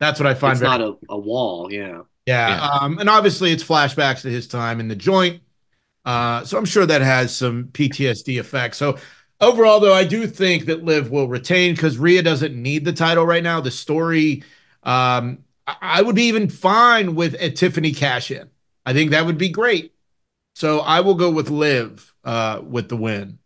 That's what I find. It's not a wall, yeah. Yeah. And obviously it's flashbacks to his time in the joint. So I'm sure that has some PTSD effects. So overall, though, I do think that Liv will retain because Rhea doesn't need the title right now. The story, I would be even fine with a Tiffany cash in. I think that would be great. So I will go with Liv with the win.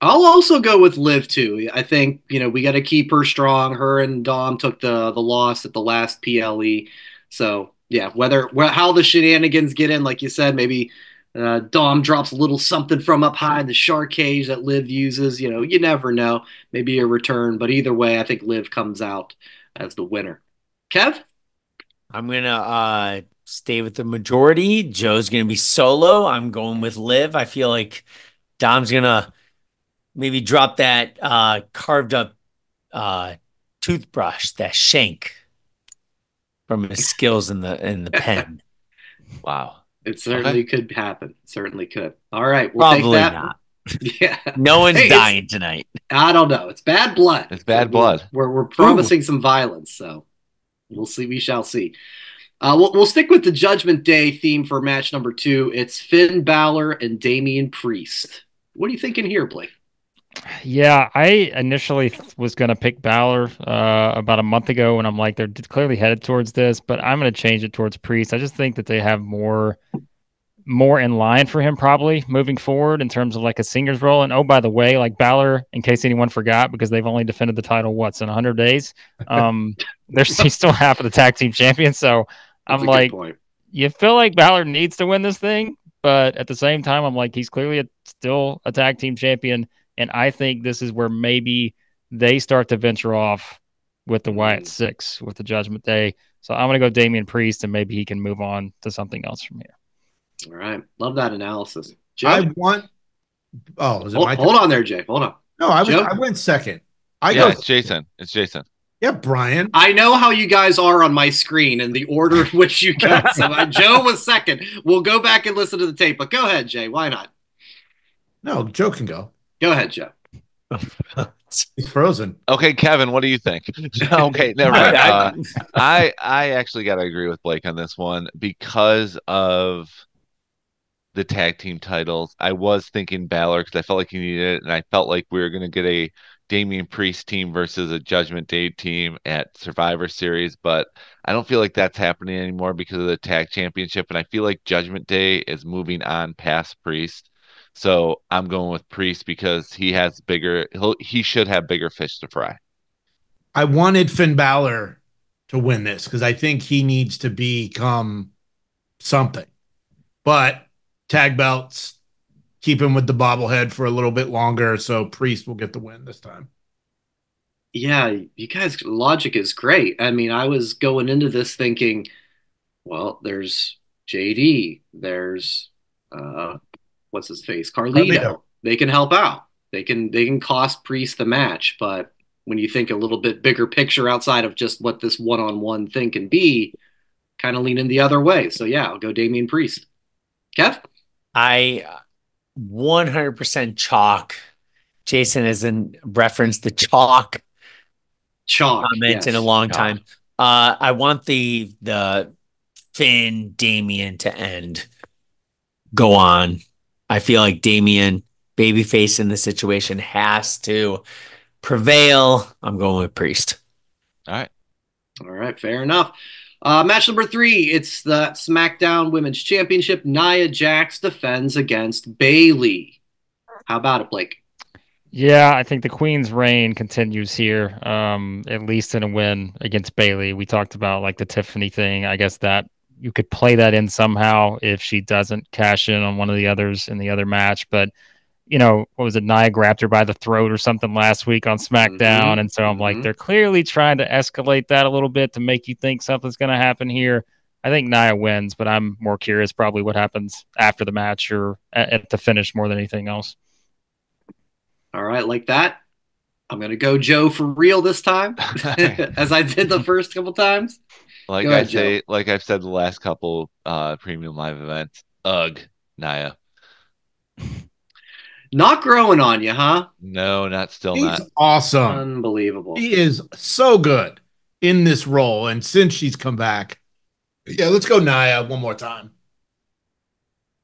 I'll also go with Liv too. I think, we got to keep her strong. Her and Dom took the loss at the last PLE. So yeah, how the shenanigans get in, like you said, maybe Dom drops a little something from up high in the shark cage that Liv uses. You never know. Maybe a return, but either way, I think Liv comes out as the winner. Kev? I'm gonna stay with the majority. Joe's gonna be solo. I'm going with Liv. I feel like Dom's gonna maybe drop that carved up toothbrush, that shank from his skills in the pen. Wow. It certainly could happen. Certainly could. All right. We'll Probably take that. Not. Yeah. No one's dying tonight. I don't know. It's bad blood. It's bad blood. We're promising some violence, so we'll see. We shall see. We'll stick with the Judgment Day theme for match number 2. It's Finn Balor and Damian Priest. What are you thinking here, Blake? Yeah, I initially was going to pick Balor about a month ago, and I'm like, they're clearly headed towards this, but I'm going to change it towards Priest. I just think that they have more in line for him probably moving forward in terms of like a singer's role. And oh, by the way, like Balor, in case anyone forgot, because they've only defended the title in 100 days. He's still half of the tag team champion, so I'm like, you feel like Balor needs to win this thing, but at the same time, I'm like, he's clearly still a tag team champion. And I think this is where maybe they start to venture off with the Wyatt 6 with the Judgment Day. So I'm going to go Damian Priest, and maybe he can move on to something else from here. All right. Love that analysis. Joe? Hold on there, Jay. Hold on. No, I went second. It's Jason. It's Jason. Yeah, Brian. I know how you guys are on my screen and the order in which you got. So Joe was second. We'll go back and listen to the tape, but go ahead, Jay. Why not? No, Joe can go. Go ahead, Joe. He's frozen. Okay, Kevin, what do you think? Okay, never mind. I actually got to agree with Blake on this one because of the tag team titles. I was thinking Balor because I felt like he needed it, and I felt like we were going to get a Damian Priest team versus a Judgment Day team at Survivor Series, but I don't feel like that's happening anymore because of the tag championship, and I feel like Judgment Day is moving on past Priest. So I'm going with Priest because he should have bigger fish to fry. I wanted Finn Balor to win this because I think he needs to become something. But tag belts, keep him with the bobblehead for a little bit longer, so Priest will get the win this time. Yeah, you guys' logic is great. I mean, I was going into this thinking, well, there's JD, there's what's his face? Carlito. They can help out. They can cost Priest the match, but when you think a little bit bigger picture outside of just what this one-on-one thing can be, kind of lean in the other way. So yeah, I'll go Damian Priest. Kev? I 100% chalk. Jason hasn't referenced the chalk comment in a long time. I want the Finn Damian to end. Go on. I feel like Damian, babyface in this situation, has to prevail. I'm going with Priest. All right, fair enough. Match number 3, it's the SmackDown Women's Championship. Nia Jax defends against Bayley. How about it, Blake? Yeah, I think the Queen's reign continues here, at least in a win against Bailey. We talked about like the Tiffany thing. I guess that you could play that in somehow if she doesn't cash in on one of the others in the other match. But, what was it? Nia grabbed her by the throat or something last week on SmackDown. And so I'm like, they're clearly trying to escalate that a little bit to make you think something's going to happen here. I think Nia wins, but I'm more curious probably what happens after the match or at the finish more than anything else. All right, like that. I'm going to go Joe for real this time, as I did the first couple times. Like I've said the last couple premium live events, Nia. Not growing on you, huh? No, not. He's awesome. Unbelievable. He is so good in this role. And since she's come back, yeah, let's go Nia one more time.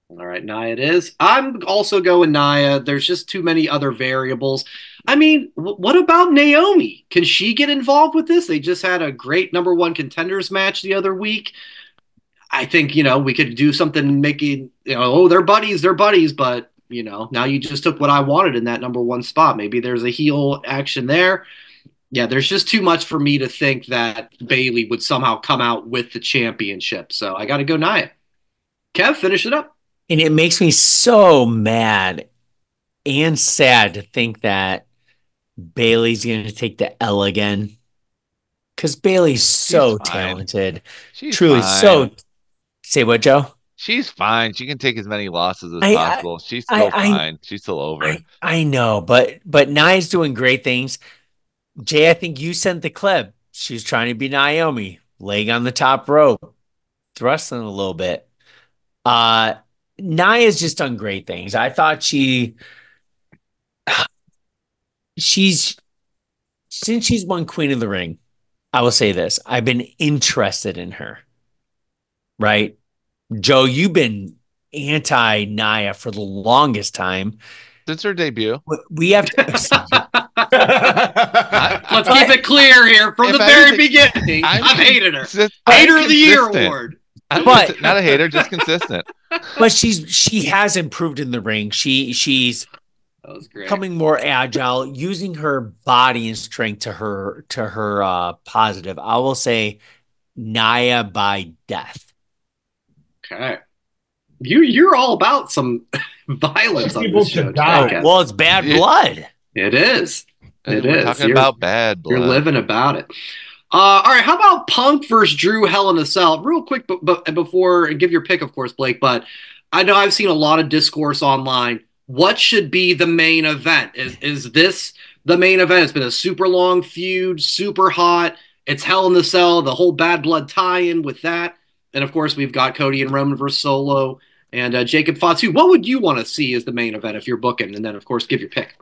All right, Nia it is. I'm also going Nia. There's just too many other variables. I mean, what about Naomi? Can she get involved with this? They just had a great number one contenders match the other week. I think, we could do something making, they're buddies, but, now you just took what I wanted in that number one spot. Maybe there's a heel action there. Yeah, there's just too much for me to think that Bailey would somehow come out with the championship. So I got to go Nia. Kev, finish it up. And it makes me so mad and sad to think that Bailey's going to take the L again. Because Bailey's so talented. She's truly fine. So. Say what, Joe? She's fine. She can take as many losses as possible. She's still fine. She's still over. I know, but Nia's doing great things. Jay, I think you sent the clip. She's trying to be Naomi, laying on the top rope, thrusting a little bit. Nia's just done great things. I thought since she's won Queen of the Ring, I will say this. I've been interested in her. Right? Joe, you've been anti-Nia for the longest time. Since her debut. We have to... Let's keep it clear here. From the very beginning, I've hated her. Hater of the Year award. But not a hater, just consistent. But she has improved in the ring. She's becoming more agile, using her body and strength to her positive. I will say Nia by death. Okay. You're all about some violence on this show. Well, it's bad blood. It is. We're talking about bad blood. You're living about it. All right. How about Punk versus Drew Hell in a Cell? Real quick, but before, and give your pick, of course, Blake. But I know I've seen a lot of discourse online. What should be the main event? Is this the main event? It's been a super long feud, super hot. It's Hell in the Cell, the whole Bad Blood tie-in with that. And, of course, we've got Cody and Roman versus Solo and Jacob Fatu. What would you want to see as the main event if you're booking? And then, of course, give your pick.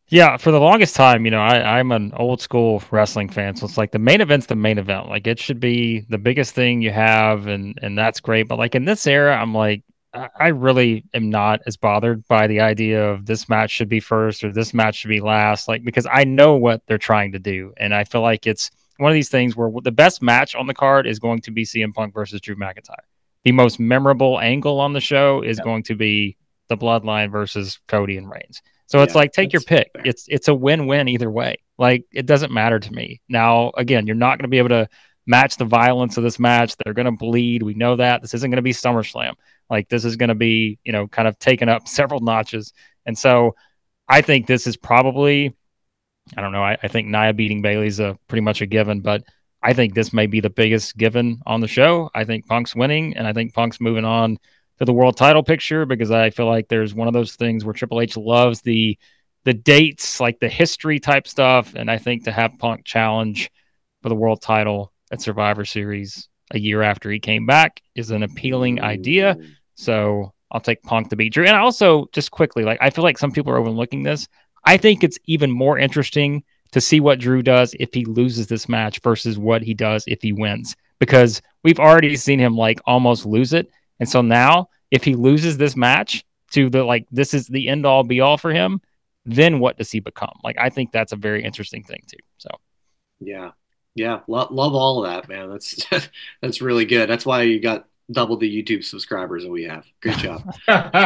Yeah, for the longest time, I'm an old school wrestling fan. So it's like the main event's the main event. Like it should be the biggest thing you have. And that's great. But like in this era, I'm like, I really am not as bothered by the idea of this match should be first or this match should be last. Like, because I know what they're trying to do. And I feel like it's one of these things where the best match on the card is going to be CM Punk versus Drew McIntyre. The most memorable angle on the show is going to be the Bloodline versus Cody and Reigns. So it's like, take your pick. Fair. It's a win-win either way. Like, it doesn't matter to me. Now, again, you're not going to be able to match the violence of this match. They're going to bleed. We know that. This isn't going to be SummerSlam. Like, this is going to be, kind of taken up several notches. And so I think this is probably, I don't know. I think Nia beating Bailey's pretty much a given, but I think this may be the biggest given on the show. I think Punk's winning, and I think Punk's moving on to the world title picture because I feel like there's one of those things where Triple H loves the dates, like the history type stuff, and I think to have Punk challenge for the world title at Survivor Series a year after he came back is an appealing idea. So I'll take Punk to beat Drew. And also, just quickly, like I feel like some people are overlooking this. I think it's even more interesting to see what Drew does if he loses this match versus what he does if he wins, because we've already seen him like almost lose it. And so now if he loses this match to this is the end all be all for him, then what does he become? Like, I think that's a very interesting thing too. So, yeah. Love all of that, man. That's really good. That's why you got double the YouTube subscribers that we have. Great job.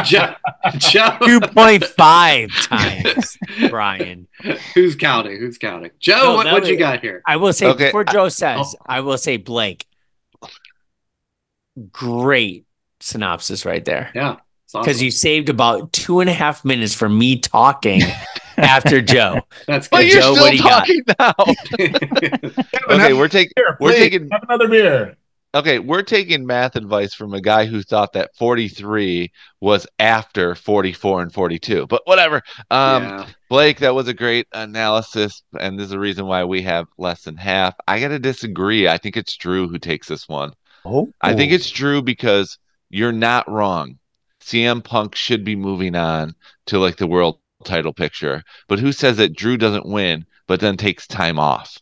Joe. 2.5 times, Brian. Who's counting? Joe, what you got here? I will say, before Joe says, I will say, Blake, great synopsis right there. Yeah. Because awesome. You saved about 2.5 minutes for me talking after Joe. That's good. But you're Joe, still talking now. Okay, we're taking have another beer. Okay, we're taking math advice from a guy who thought that 43 was after 44 and 42. But whatever. Blake, that was a great analysis, and there's a reason why we have less than half. I got to disagree. I think it's Drew who takes this one. I think it's Drew because you're not wrong. CM Punk should be moving on to like the world title picture. But who says that Drew doesn't win, but then takes time off?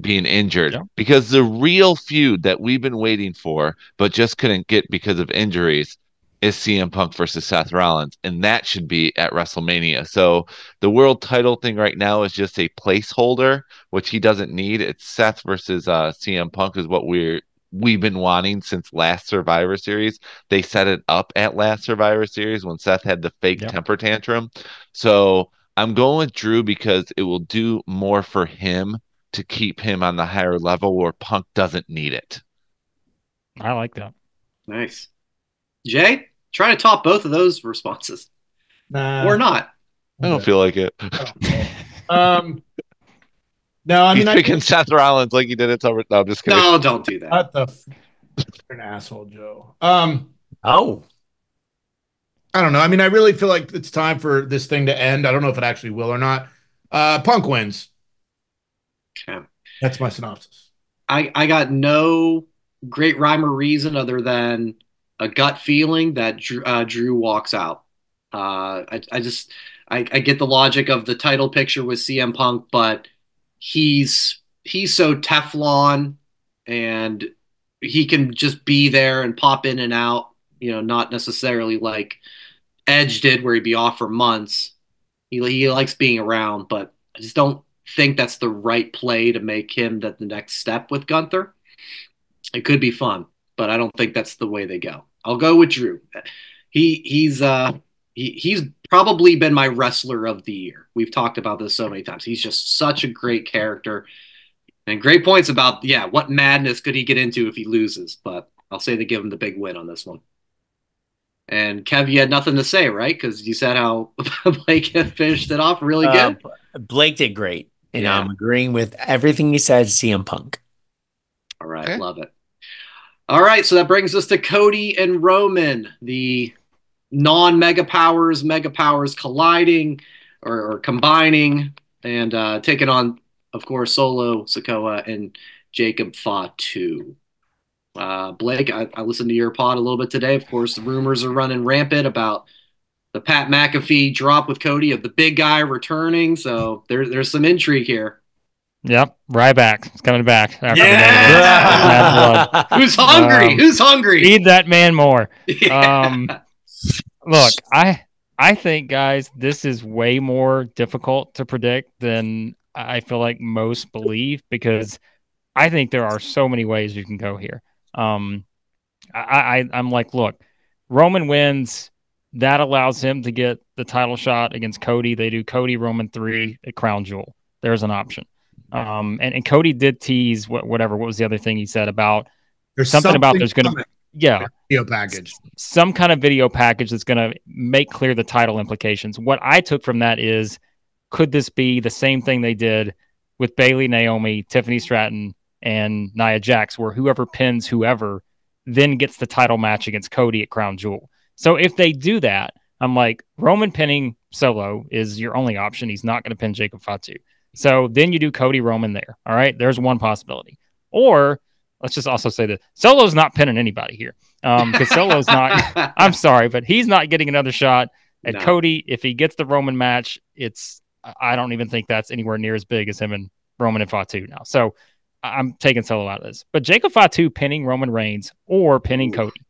Being injured, because the real feud that we've been waiting for but just couldn't get because of injuries is CM Punk versus Seth Rollins, and that should be at WrestleMania. So the world title thing right now is just a placeholder, which he doesn't need. It's Seth versus CM Punk is what we've been wanting since last Survivor Series. They set it up at last Survivor Series when Seth had the fake temper tantrum. So I'm going with Drew because it will do more for him to keep him on the higher level where Punk doesn't need it. I like that. Nice. Jay, try to top both of those responses. Or not. I don't feel like it. No, I mean, he's picking Seth Rollins like he did it. No, I'm just kidding. No, don't do that. What the you're an asshole, Joe. I don't know. I mean, I really feel like it's time for this thing to end. I don't know if it actually will or not. Punk wins. Okay. That's my synopsis. I got no great rhyme or reason other than a gut feeling that Drew walks out. I get the logic of the title picture with CM Punk, but he's so Teflon and he can just be there and pop in and out, not necessarily like Edge did where he'd be off for months. He likes being around, but I just don't think that's the right play to make him the next step with Gunther. It could be fun, but I don't think that's the way they go. I'll go with Drew. He's probably been my wrestler of the year. We've talked about this so many times. He's just such a great character and great points about, what madness could he get into if he loses, but I'll say they give him the big win on this one. And Kev, you had nothing to say, right? Because you said how Blake had finished it off really good. Blake did great. And I'm agreeing with everything he said, CM Punk. All right, love it. All right, so that brings us to Cody and Roman, the non-mega powers colliding or combining and taking on, of course, Solo Sikoa and Jacob Fatu. Blake, I listened to your pod a little bit today. Of course, the rumors are running rampant about the Pat McAfee drop with Cody of the big guy returning. So there's some intrigue here. Yep, Ryback is coming back. Who's hungry? Who's hungry? Feed that man more. Look, I think, guys, this is way more difficult to predict than I feel like most believe, because I think there are so many ways you can go here. I'm like, look, Roman wins. That allows him to get the title shot against Cody. They do Cody Roman 3 at Crown Jewel. There's an option. And Cody did tease what was the other thing he said about there's going to video package, some kind of video package that's going to make clear the title implications. What I took from that is, could this be the same thing they did with Bayley, Naomi, Tiffany Stratton, and Nia Jax, where whoever pins whoever then gets the title match against Cody at Crown Jewel? So if they do that, I'm like, Roman pinning Solo is your only option. He's not going to pin Jacob Fatu. So then you do Cody Roman there. All right, there's one possibility. Or let's just also say that Solo's not pinning anybody here, because Solo's not. I'm sorry, but he's not getting another shot at Cody. If he gets the Roman match, I don't even think that's anywhere near as big as him and Roman and Fatu now. So I'm taking Solo out of this. But Jacob Fatu pinning Roman Reigns or pinning Cody,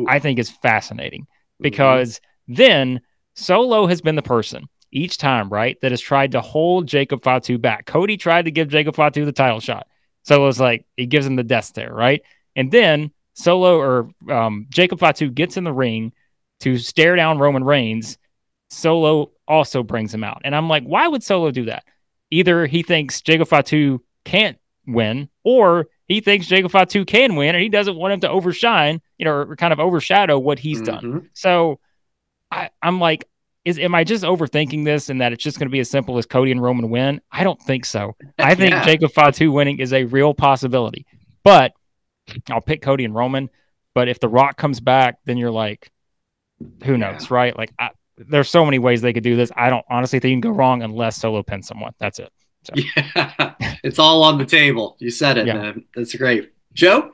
I think is fascinating, because then Solo has been the person each time, right, that has tried to hold Jacob Fatu back. Cody tried to give Jacob Fatu the title shot. Solo's like, he gives him the death stare, right? And then Solo or Jacob Fatu gets in the ring to stare down Roman Reigns, Solo also brings him out. And I'm like, why would Solo do that? Either he thinks Jacob Fatu can't win, or he thinks Jacob Fatu can win, and he doesn't want him to overshine, or kind of overshadow what he's done. So I'm like, am I just overthinking this and that it's just going to be as simple as Cody and Roman win? I don't think so. I think Jacob Fatu winning is a real possibility, but I'll pick Cody and Roman. But if The Rock comes back, then you're like, who knows, right? Like, there's so many ways they could do this. I don't honestly think you can go wrong unless Solo pins someone. That's it. So. Yeah, it's all on the table. You said it, man. That's great. Joe?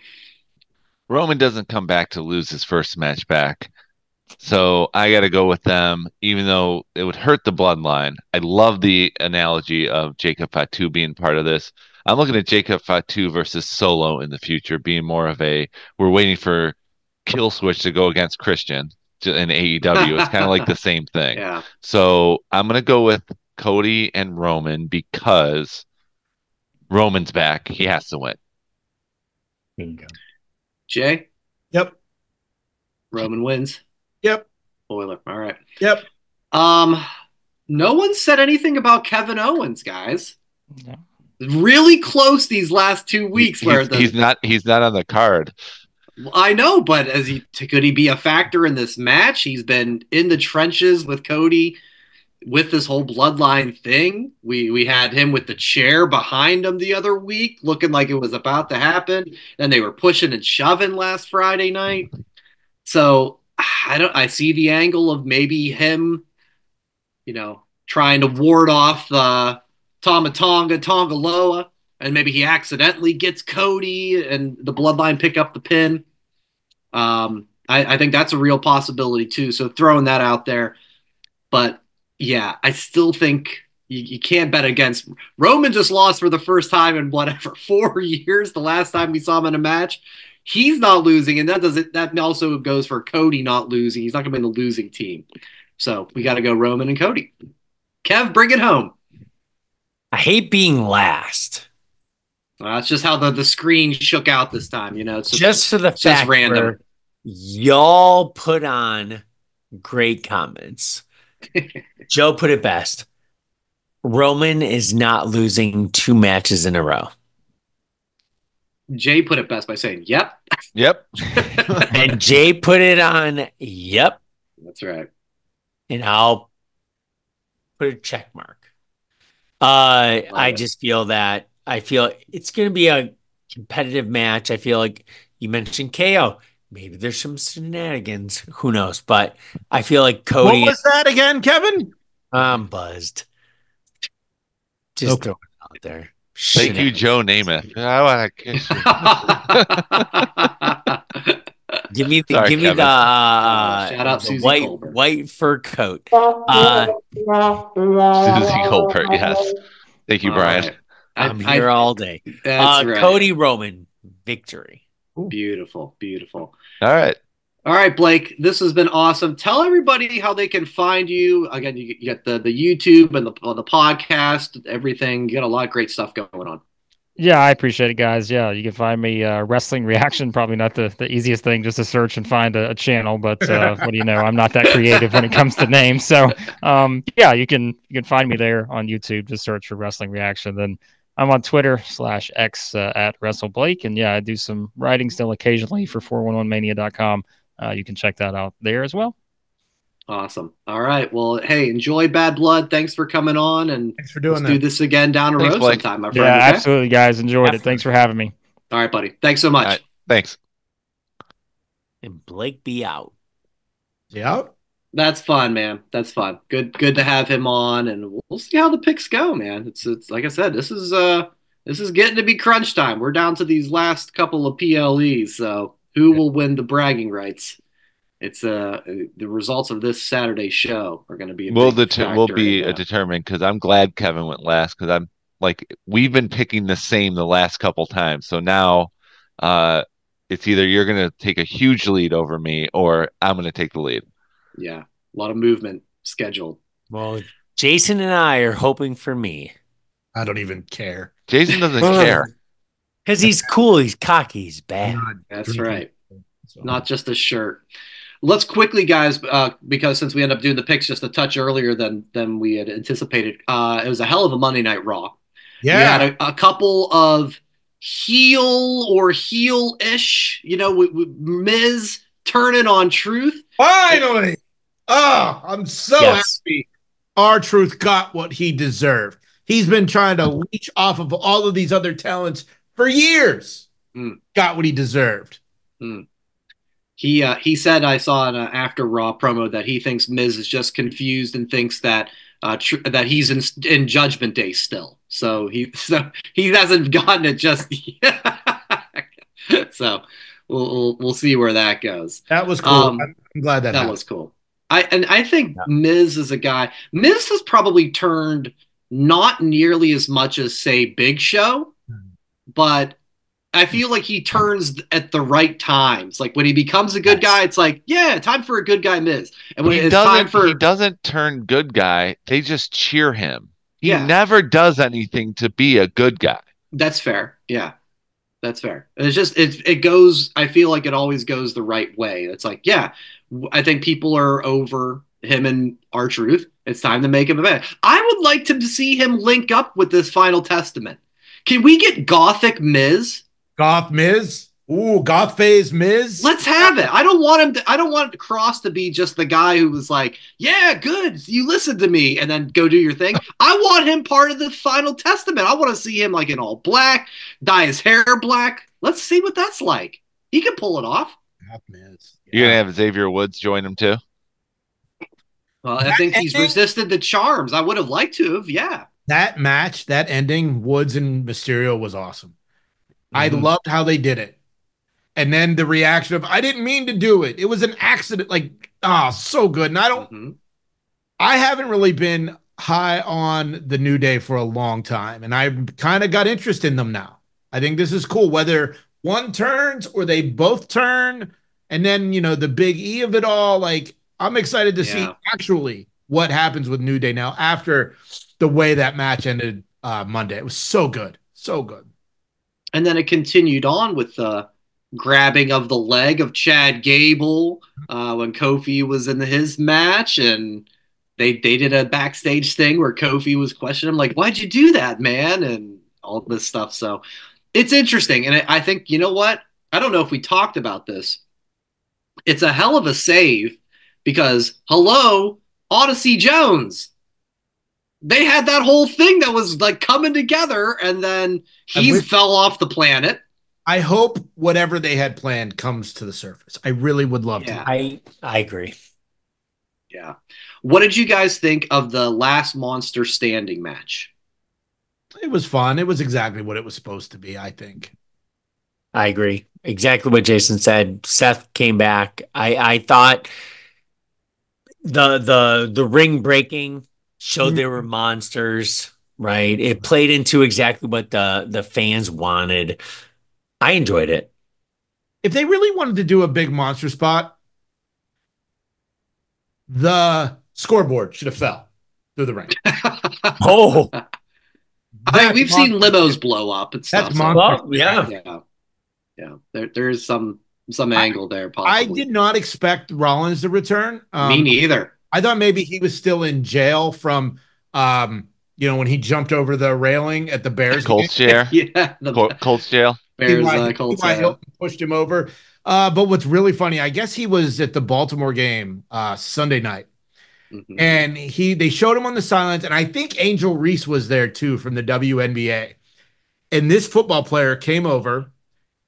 Roman doesn't come back to lose his first match back. So I got to go with them, even though it would hurt the bloodline. I love the analogy of Jacob Fatu being part of this. I'm looking at Jacob Fatu versus Solo in the future, being more of we're waiting for Kill Switch to go against Christian in AEW. It's kind of like the same thing. Yeah. So I'm going to go with Cody and Roman because Roman's back. He has to win. There you go. Jay? Yep. Roman wins. Yep. Spoiler. All right. Yep. No one said anything about Kevin Owens, guys. No. Really close these last 2 weeks. He's not on the card. I know, but could he be a factor in this match? He's been in the trenches with Cody with this whole bloodline thing. We had him with the chair behind him the other week, looking like it was about to happen. And they were pushing and shoving last Friday night. So I see the angle of maybe him, trying to ward off the Tongaloa, and maybe he accidentally gets Cody and the bloodline pick up the pin. I think that's a real possibility too. So throwing that out there. But yeah, I still think you can't bet against Roman. Just lost for the first time in 4 years. The last time we saw him in a match, he's not losing, and that also goes for Cody not losing. He's not going to be in the losing team. So we got to go Roman and Cody. Kev, bring it home. I hate being last. That's just how the screen shook out this time. It's just for the fact random. Y'all put on great comments. Joe put it best. Roman is not losing 2 matches in a row. Jay put it best by saying, yep. Yep. And Jay put it on, yep. That's right. And I'll put a check mark. I just feel that it's going to be a competitive match. I feel like you mentioned KO. Maybe there's some shenanigans. Who knows? But I feel like Cody. What was that again, Kevin? I'm buzzed. Just throw it out there. Thank you, Joe Namath. I want to kiss you. Give me the shout out Susie white fur coat. Susie Colbert, yes. Thank you, Brian. Right. I'm here all day. Right. Cody Roman victory. Beautiful. All right, Blake. This has been awesome. Tell everybody how they can find you. Again, you get the YouTube and the podcast, everything. You got a lot of great stuff going on. Yeah, I appreciate it, guys. Yeah, you can find me Wrestling Reaction. Probably not the easiest thing just to search and find a channel, but what do you know? I'm not that creative when it comes to names. So yeah, you can find me there on YouTube. Just search for Wrestling Reaction. Then I'm on Twitter /X at WrestleBlake. And yeah, I do some writing still occasionally for 411mania.com. You can check that out there as well. Awesome. All right. Well, hey, enjoy Bad Blood. Thanks for coming on, and thanks for doing let's do this again down the road sometime, my friend. Yeah, okay? Absolutely, guys. Enjoyed it. Thanks for having me. All right, buddy. Thanks so much. Right, thanks. And Blake be out. Is he out? That's fun, man. That's fun. Good to have him on, and we'll see how the picks go, man. It's like I said, this is getting to be crunch time. We're down to these last couple of PLEs, so who will win the bragging rights? It's the results of this Saturday show are going to be will be determined, because I'm glad Kevin went last, because I'm like, we've been picking the same the last couple times, so now it's either you're going to take a huge lead over me or I'm going to take the lead. Yeah, a lot of movement scheduled. Well, Jason and I are hoping for me. I don't even care. Jason doesn't care because he's cool. He's cocky. He's bad. That's right. So. Not just a shirt. Let's quickly, guys, because since we end up doing the picks just a touch earlier than we had anticipated, it was a hell of a Monday Night Raw. Yeah. We had a couple of heel or heel-ish, Miz turning on Truth. Finally! Oh, I'm so happy R-Truth got what he deserved. He's been trying to leech off of all of these other talents for years. Got what he deserved. He said, I saw in an after Raw promo that he thinks Miz is just confused and thinks that that he's in Judgment Day still. So he hasn't gotten it just yet. So we'll see where that goes. That was cool. I'm glad that was cool. I think Miz is a guy. Miz has probably turned not nearly as much as say Big Show, but I feel like he turns at the right times. Like when he becomes a good guy, it's like, yeah, time for a good guy Miz. And when he doesn't turn good guy, they just cheer him. He never does anything to be a good guy. That's fair. Yeah. That's fair. It's just it goes. I feel like it always goes the right way. It's like, yeah, I think people are over him and R-Truth. It's time to make him a man. I would like to see him link up with this Final Testament. Can we get Gothic Miz? Goth Miz? Ooh, Goth Phase Miz? Let's have it. I don't want Cross to be just the guy who was like, yeah, good, you listened to me, and then go do your thing. I want him part of the Final Testament. I want to see him like in all black, dye his hair black. Let's see what that's like. He can pull it off. Goth Miz. Yeah. You're going to have Xavier Woods join him too? Well, I think he's resisted the charms. I would have liked to have, yeah. That match, that ending, Woods and Mysterio was awesome. I loved how they did it. And then the reaction of, I didn't mean to do it. It was an accident. Like, so good. And I haven't really been high on the New Day for a long time. And I've kind of got interest in them now. I think this is cool. Whether one turns or they both turn. And then, the big E of it all. Like, I'm excited to see actually what happens with New Day now after the way that match ended Monday. It was so good. So good. And then it continued on with the grabbing of the leg of Chad Gable when Kofi was in his match, and they did a backstage thing where Kofi was questioning him, like, why'd you do that, man? And all this stuff. So it's interesting. And I think, you know what? I don't know if we talked about this. It's a hell of a save because, hello, Odyssey Jones. They had that whole thing that was like coming together, and then he fell off the planet. I hope whatever they had planned comes to the surface. I really would love to. I agree. Yeah. What did you guys think of the last Monster Standing match? It was fun. It was exactly what it was supposed to be, I think. I agree. Exactly what Jason said. Seth came back. I thought the ring breaking showed they were monsters, right? It played into exactly what the fans wanted. I enjoyed it. If they really wanted to do a big monster spot, the scoreboard should have fell through the ring. Oh, we've seen limos blow up and stuff. That's monster. Yeah. There's some angle there. Possibly. I did not expect Rollins to return. Me neither. I thought maybe he was still in jail from, when he jumped over the railing at the Bears. Colts chair. Yeah. Colts jail. Bears, Colts. Hilton pushed him over. But what's really funny, I guess he was at the Baltimore game Sunday night. And they showed him on the sidelines, and I think Angel Reese was there too from the WNBA. And this football player came over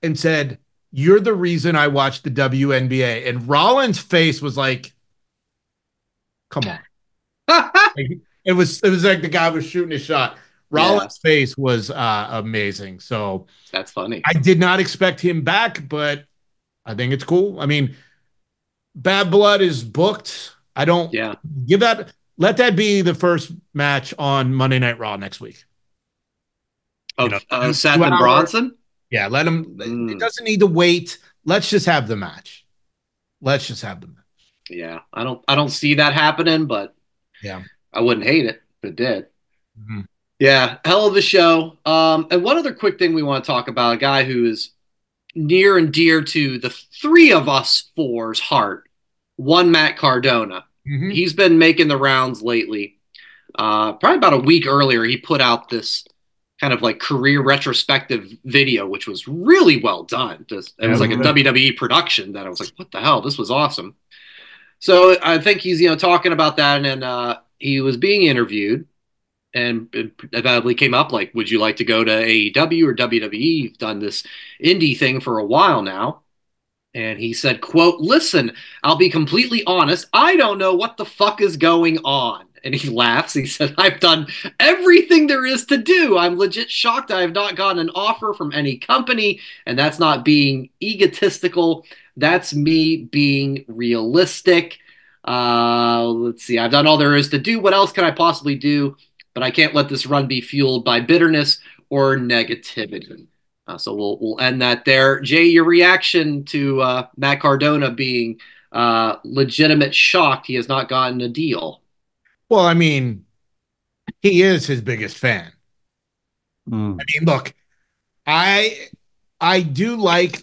and said, "You're the reason I watched the WNBA." And Rollins' face was like, come on. It was like the guy was shooting a shot. Rollins' face was amazing. So that's funny. I did not expect him back, but I think it's cool. I mean, Bad Blood is booked. I don't let that be the first match on Monday Night Raw next week. Seth and Bronson? Yeah, let him. It doesn't need to wait. Let's just have the match. Yeah, I don't see that happening, but I wouldn't hate it if it did. Yeah, hell of a show. And one other quick thing we want to talk about, a guy who is near and dear to the three of us four's heart. One, Matt Cardona. Mm-hmm. He's been making the rounds lately. Probably about a week earlier, he put out this kind of like career retrospective video, which was really well done. It was like a WWE production that I was like, what the hell? This was awesome. So I think he's, talking about that. And he was being interviewed and it inevitably came up like, would you like to go to AEW or WWE? You've done this indie thing for a while now. And he said, quote, listen, I'll be completely honest. I don't know what the fuck is going on. And he laughs. He said, I've done everything there is to do. I'm legit shocked. I have not gotten an offer from any company. And that's not being egotistical. That's me being realistic. Let's see. I've done all there is to do. What else can I possibly do? But I can't let this run be fueled by bitterness or negativity. So we'll end that there. Jay, your reaction to Matt Cardona being legitimate shocked he has not gotten a deal? Well, I mean, he is his biggest fan. I mean, look, I do like,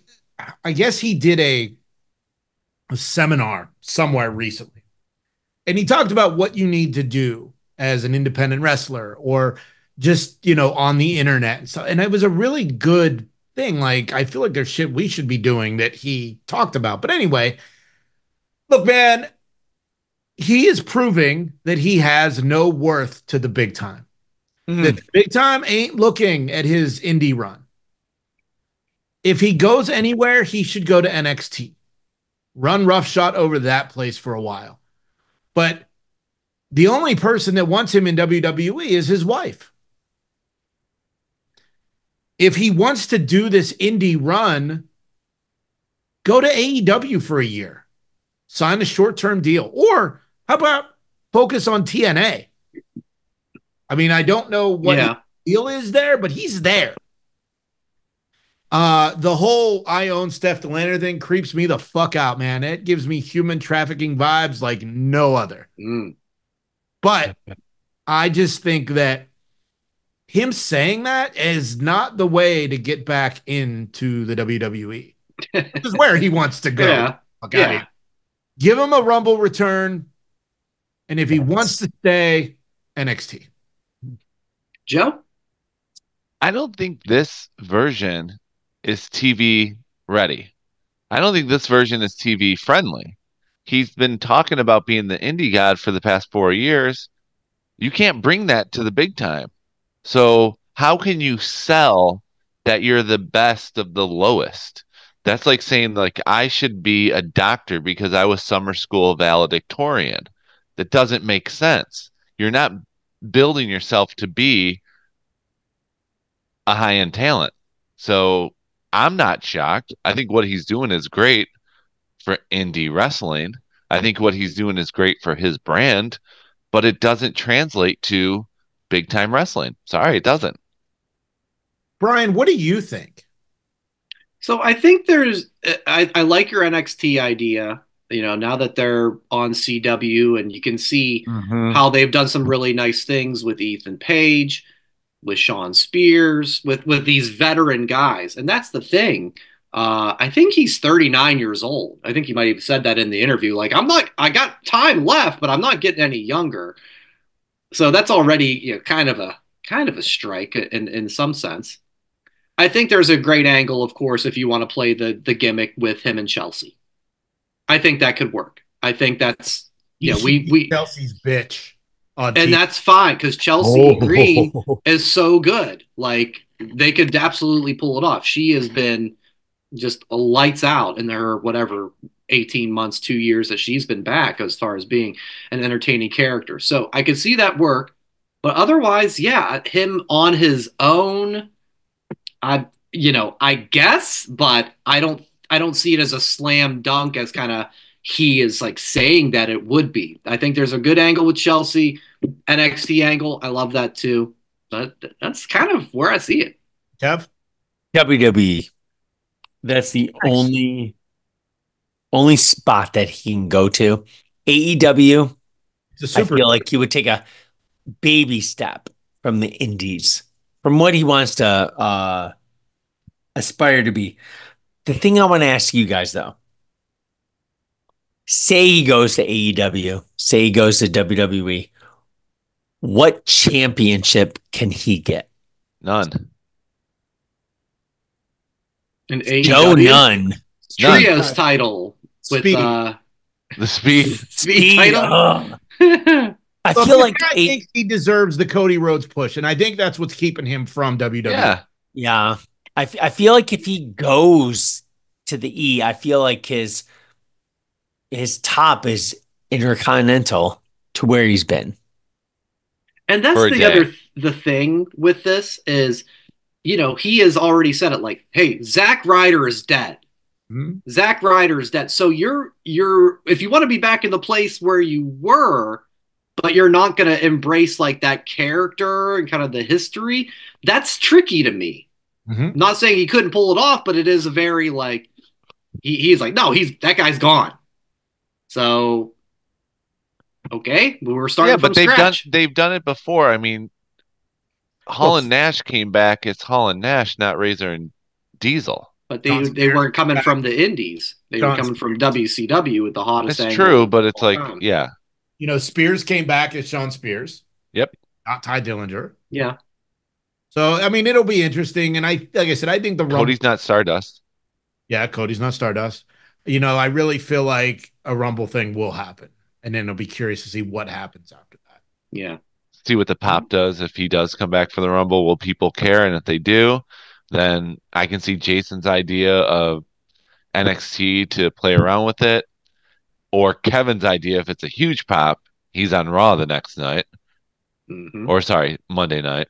I guess he did a seminar somewhere recently. And he talked about what you need to do as an independent wrestler or just, on the internet. So, and it was a really good thing. Like, I feel like there's shit we should be doing that he talked about. But anyway, look, man, he is proving that he has no worth to the big time. That the big time ain't looking at his indie run. If he goes anywhere, he should go to NXT. Run roughshod over that place for a while. But the only person that wants him in WWE is his wife. If he wants to do this indie run, go to AEW for a year. Sign a short-term deal. Or how about focus on TNA? I mean, I don't know what his deal is there, but he's there. The whole I own Steph Delander thing creeps me the fuck out, man. It gives me human trafficking vibes like no other. But I just think that him saying that is not the way to get back into the WWE. This is where he wants to go. Give him a Rumble return. And if he wants to stay, NXT. Joe? I don't think this version is TV ready. I don't think this version is TV friendly. He's been talking about being the indie god for the past 4 years. You can't bring that to the big time. So how can you sell that you're the best of the lowest? That's like saying, like, I should be a doctor because I was summer school valedictorian. That doesn't make sense. You're not building yourself to be a high-end talent. So I'm not shocked. I think what he's doing is great for indie wrestling. I think what he's doing is great for his brand, but it doesn't translate to big-time wrestling. Sorry, it doesn't. Brian, what do you think? So I think I like your NXT idea, now that they're on CW and you can see how they've done some really nice things with Ethan Page, with Sean Spears, with these veteran guys. And that's the thing. I think he's 39 years old. I think he might have said that in the interview. Like, I got time left, but I'm not getting any younger. So that's already kind of a strike in some sense. I think there's a great angle, of course, if you want to play the gimmick with him and Chelsea. I think that could work. I think that's we Chelsea's bitch. And that's fine because Chelsea Green is so good. Like, they could absolutely pull it off. She has been just lights out in her 18 months, 2 years that she's been back as far as being an entertaining character. So I could see that work. But otherwise, him on his own, I guess, but I don't see it as a slam dunk as kind of he is like saying that it would be. I think there's a good angle with Chelsea, NXT angle. I love that too. But that's kind of where I see it. Kev? WWE. That's the only spot that he can go to. AEW, I feel like he would take a baby step from the indies, from what he wants to aspire to be. The thing I want to ask you guys, though, say he goes to AEW, say he goes to WWE, what championship can he get? None. An AEW? Joe, none. Trios title with the Speed title. I feel like I think he deserves the Cody Rhodes push, and I think that's what's keeping him from WWE. Yeah. I feel like if he goes to the E, I feel like his top is Intercontinental to where he's been. And that's the thing with this is, he has already said it, like, hey, Zack Ryder is dead. Mm-hmm. Zack Ryder is dead. So you're if you want to be back in the place where you were, but you're not going to embrace like that character and kind of the history, that's tricky to me. Mm-hmm. Not saying he couldn't pull it off, but it is a very like he's like, no, that guy's gone. So okay, we're starting from scratch. They've done it before. I mean, Holland Nash came back. It's Holland Nash, not Razor and Diesel. But they weren't coming from the Indies. They were coming from WCW with the hottest angle. It's true, but it's like, yeah. Spears came back as Sean Spears. Yep. Not Ty Dillinger. Yeah. So, I mean, it'll be interesting. And like I said, I think Cody's not Stardust. Yeah, Cody's not Stardust. I really feel like a Rumble thing will happen. And then I'll be curious to see what happens after that. Yeah. See what the Pop does. If he does come back for the Rumble, will people care? And if they do, then I can see Jason's idea of NXT to play around with it. Or Kevin's idea, if it's a huge pop, he's on Raw the next night. Mm-hmm. Or, sorry, Monday night.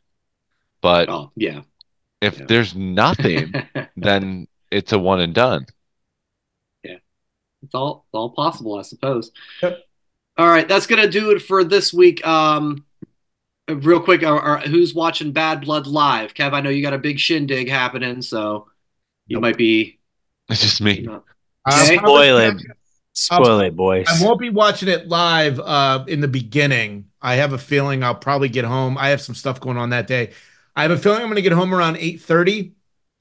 But if there's nothing, then it's a one and done. Yeah. It's all possible, I suppose. Yep. All right, that's going to do it for this week. Real quick, who's watching Bad Blood live? Kev, I know you got a big shindig happening, so you might be... It's just me. Okay. Spoil it, boys. I won't be watching it live in the beginning. I have a feeling I'll probably get home. I have some stuff going on that day. I have a feeling I'm going to get home around 8:30,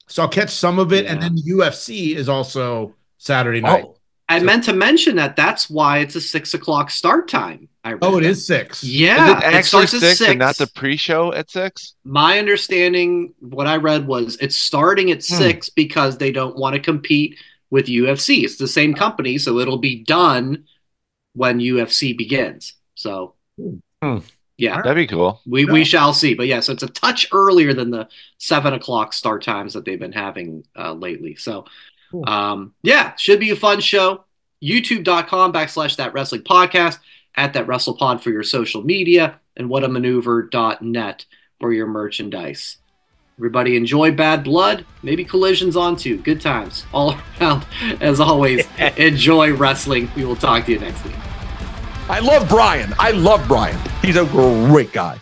so I'll catch some of it. Yeah. And then UFC is also Saturday night. I meant to mention that's why it's a 6:00 start time. It is 6. Yeah, is it actually 6 and not the pre-show at 6? My understanding, what I read was it's starting at 6 because they don't want to compete with UFC. It's the same company, so it'll be done when UFC begins. So, yeah, that'd be cool. We shall see. But yeah, so it's a touch earlier than the 7:00 start times that they've been having lately. So, should be a fun show. YouTube.com/That Wrestling Podcast, at That WrestlePod for your social media, and whatamaneuver.net for your merchandise. Everybody enjoy Bad Blood. Maybe Collision's on too. Good times all around. As always, enjoy wrestling. We will talk to you next week. I love Brian. He's a great guy.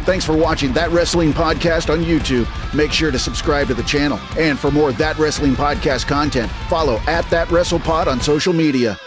Thanks for watching That Wrestling Podcast on YouTube. Make sure to subscribe to the channel. And for more That Wrestling Podcast content, follow at That WrestlePod on social media.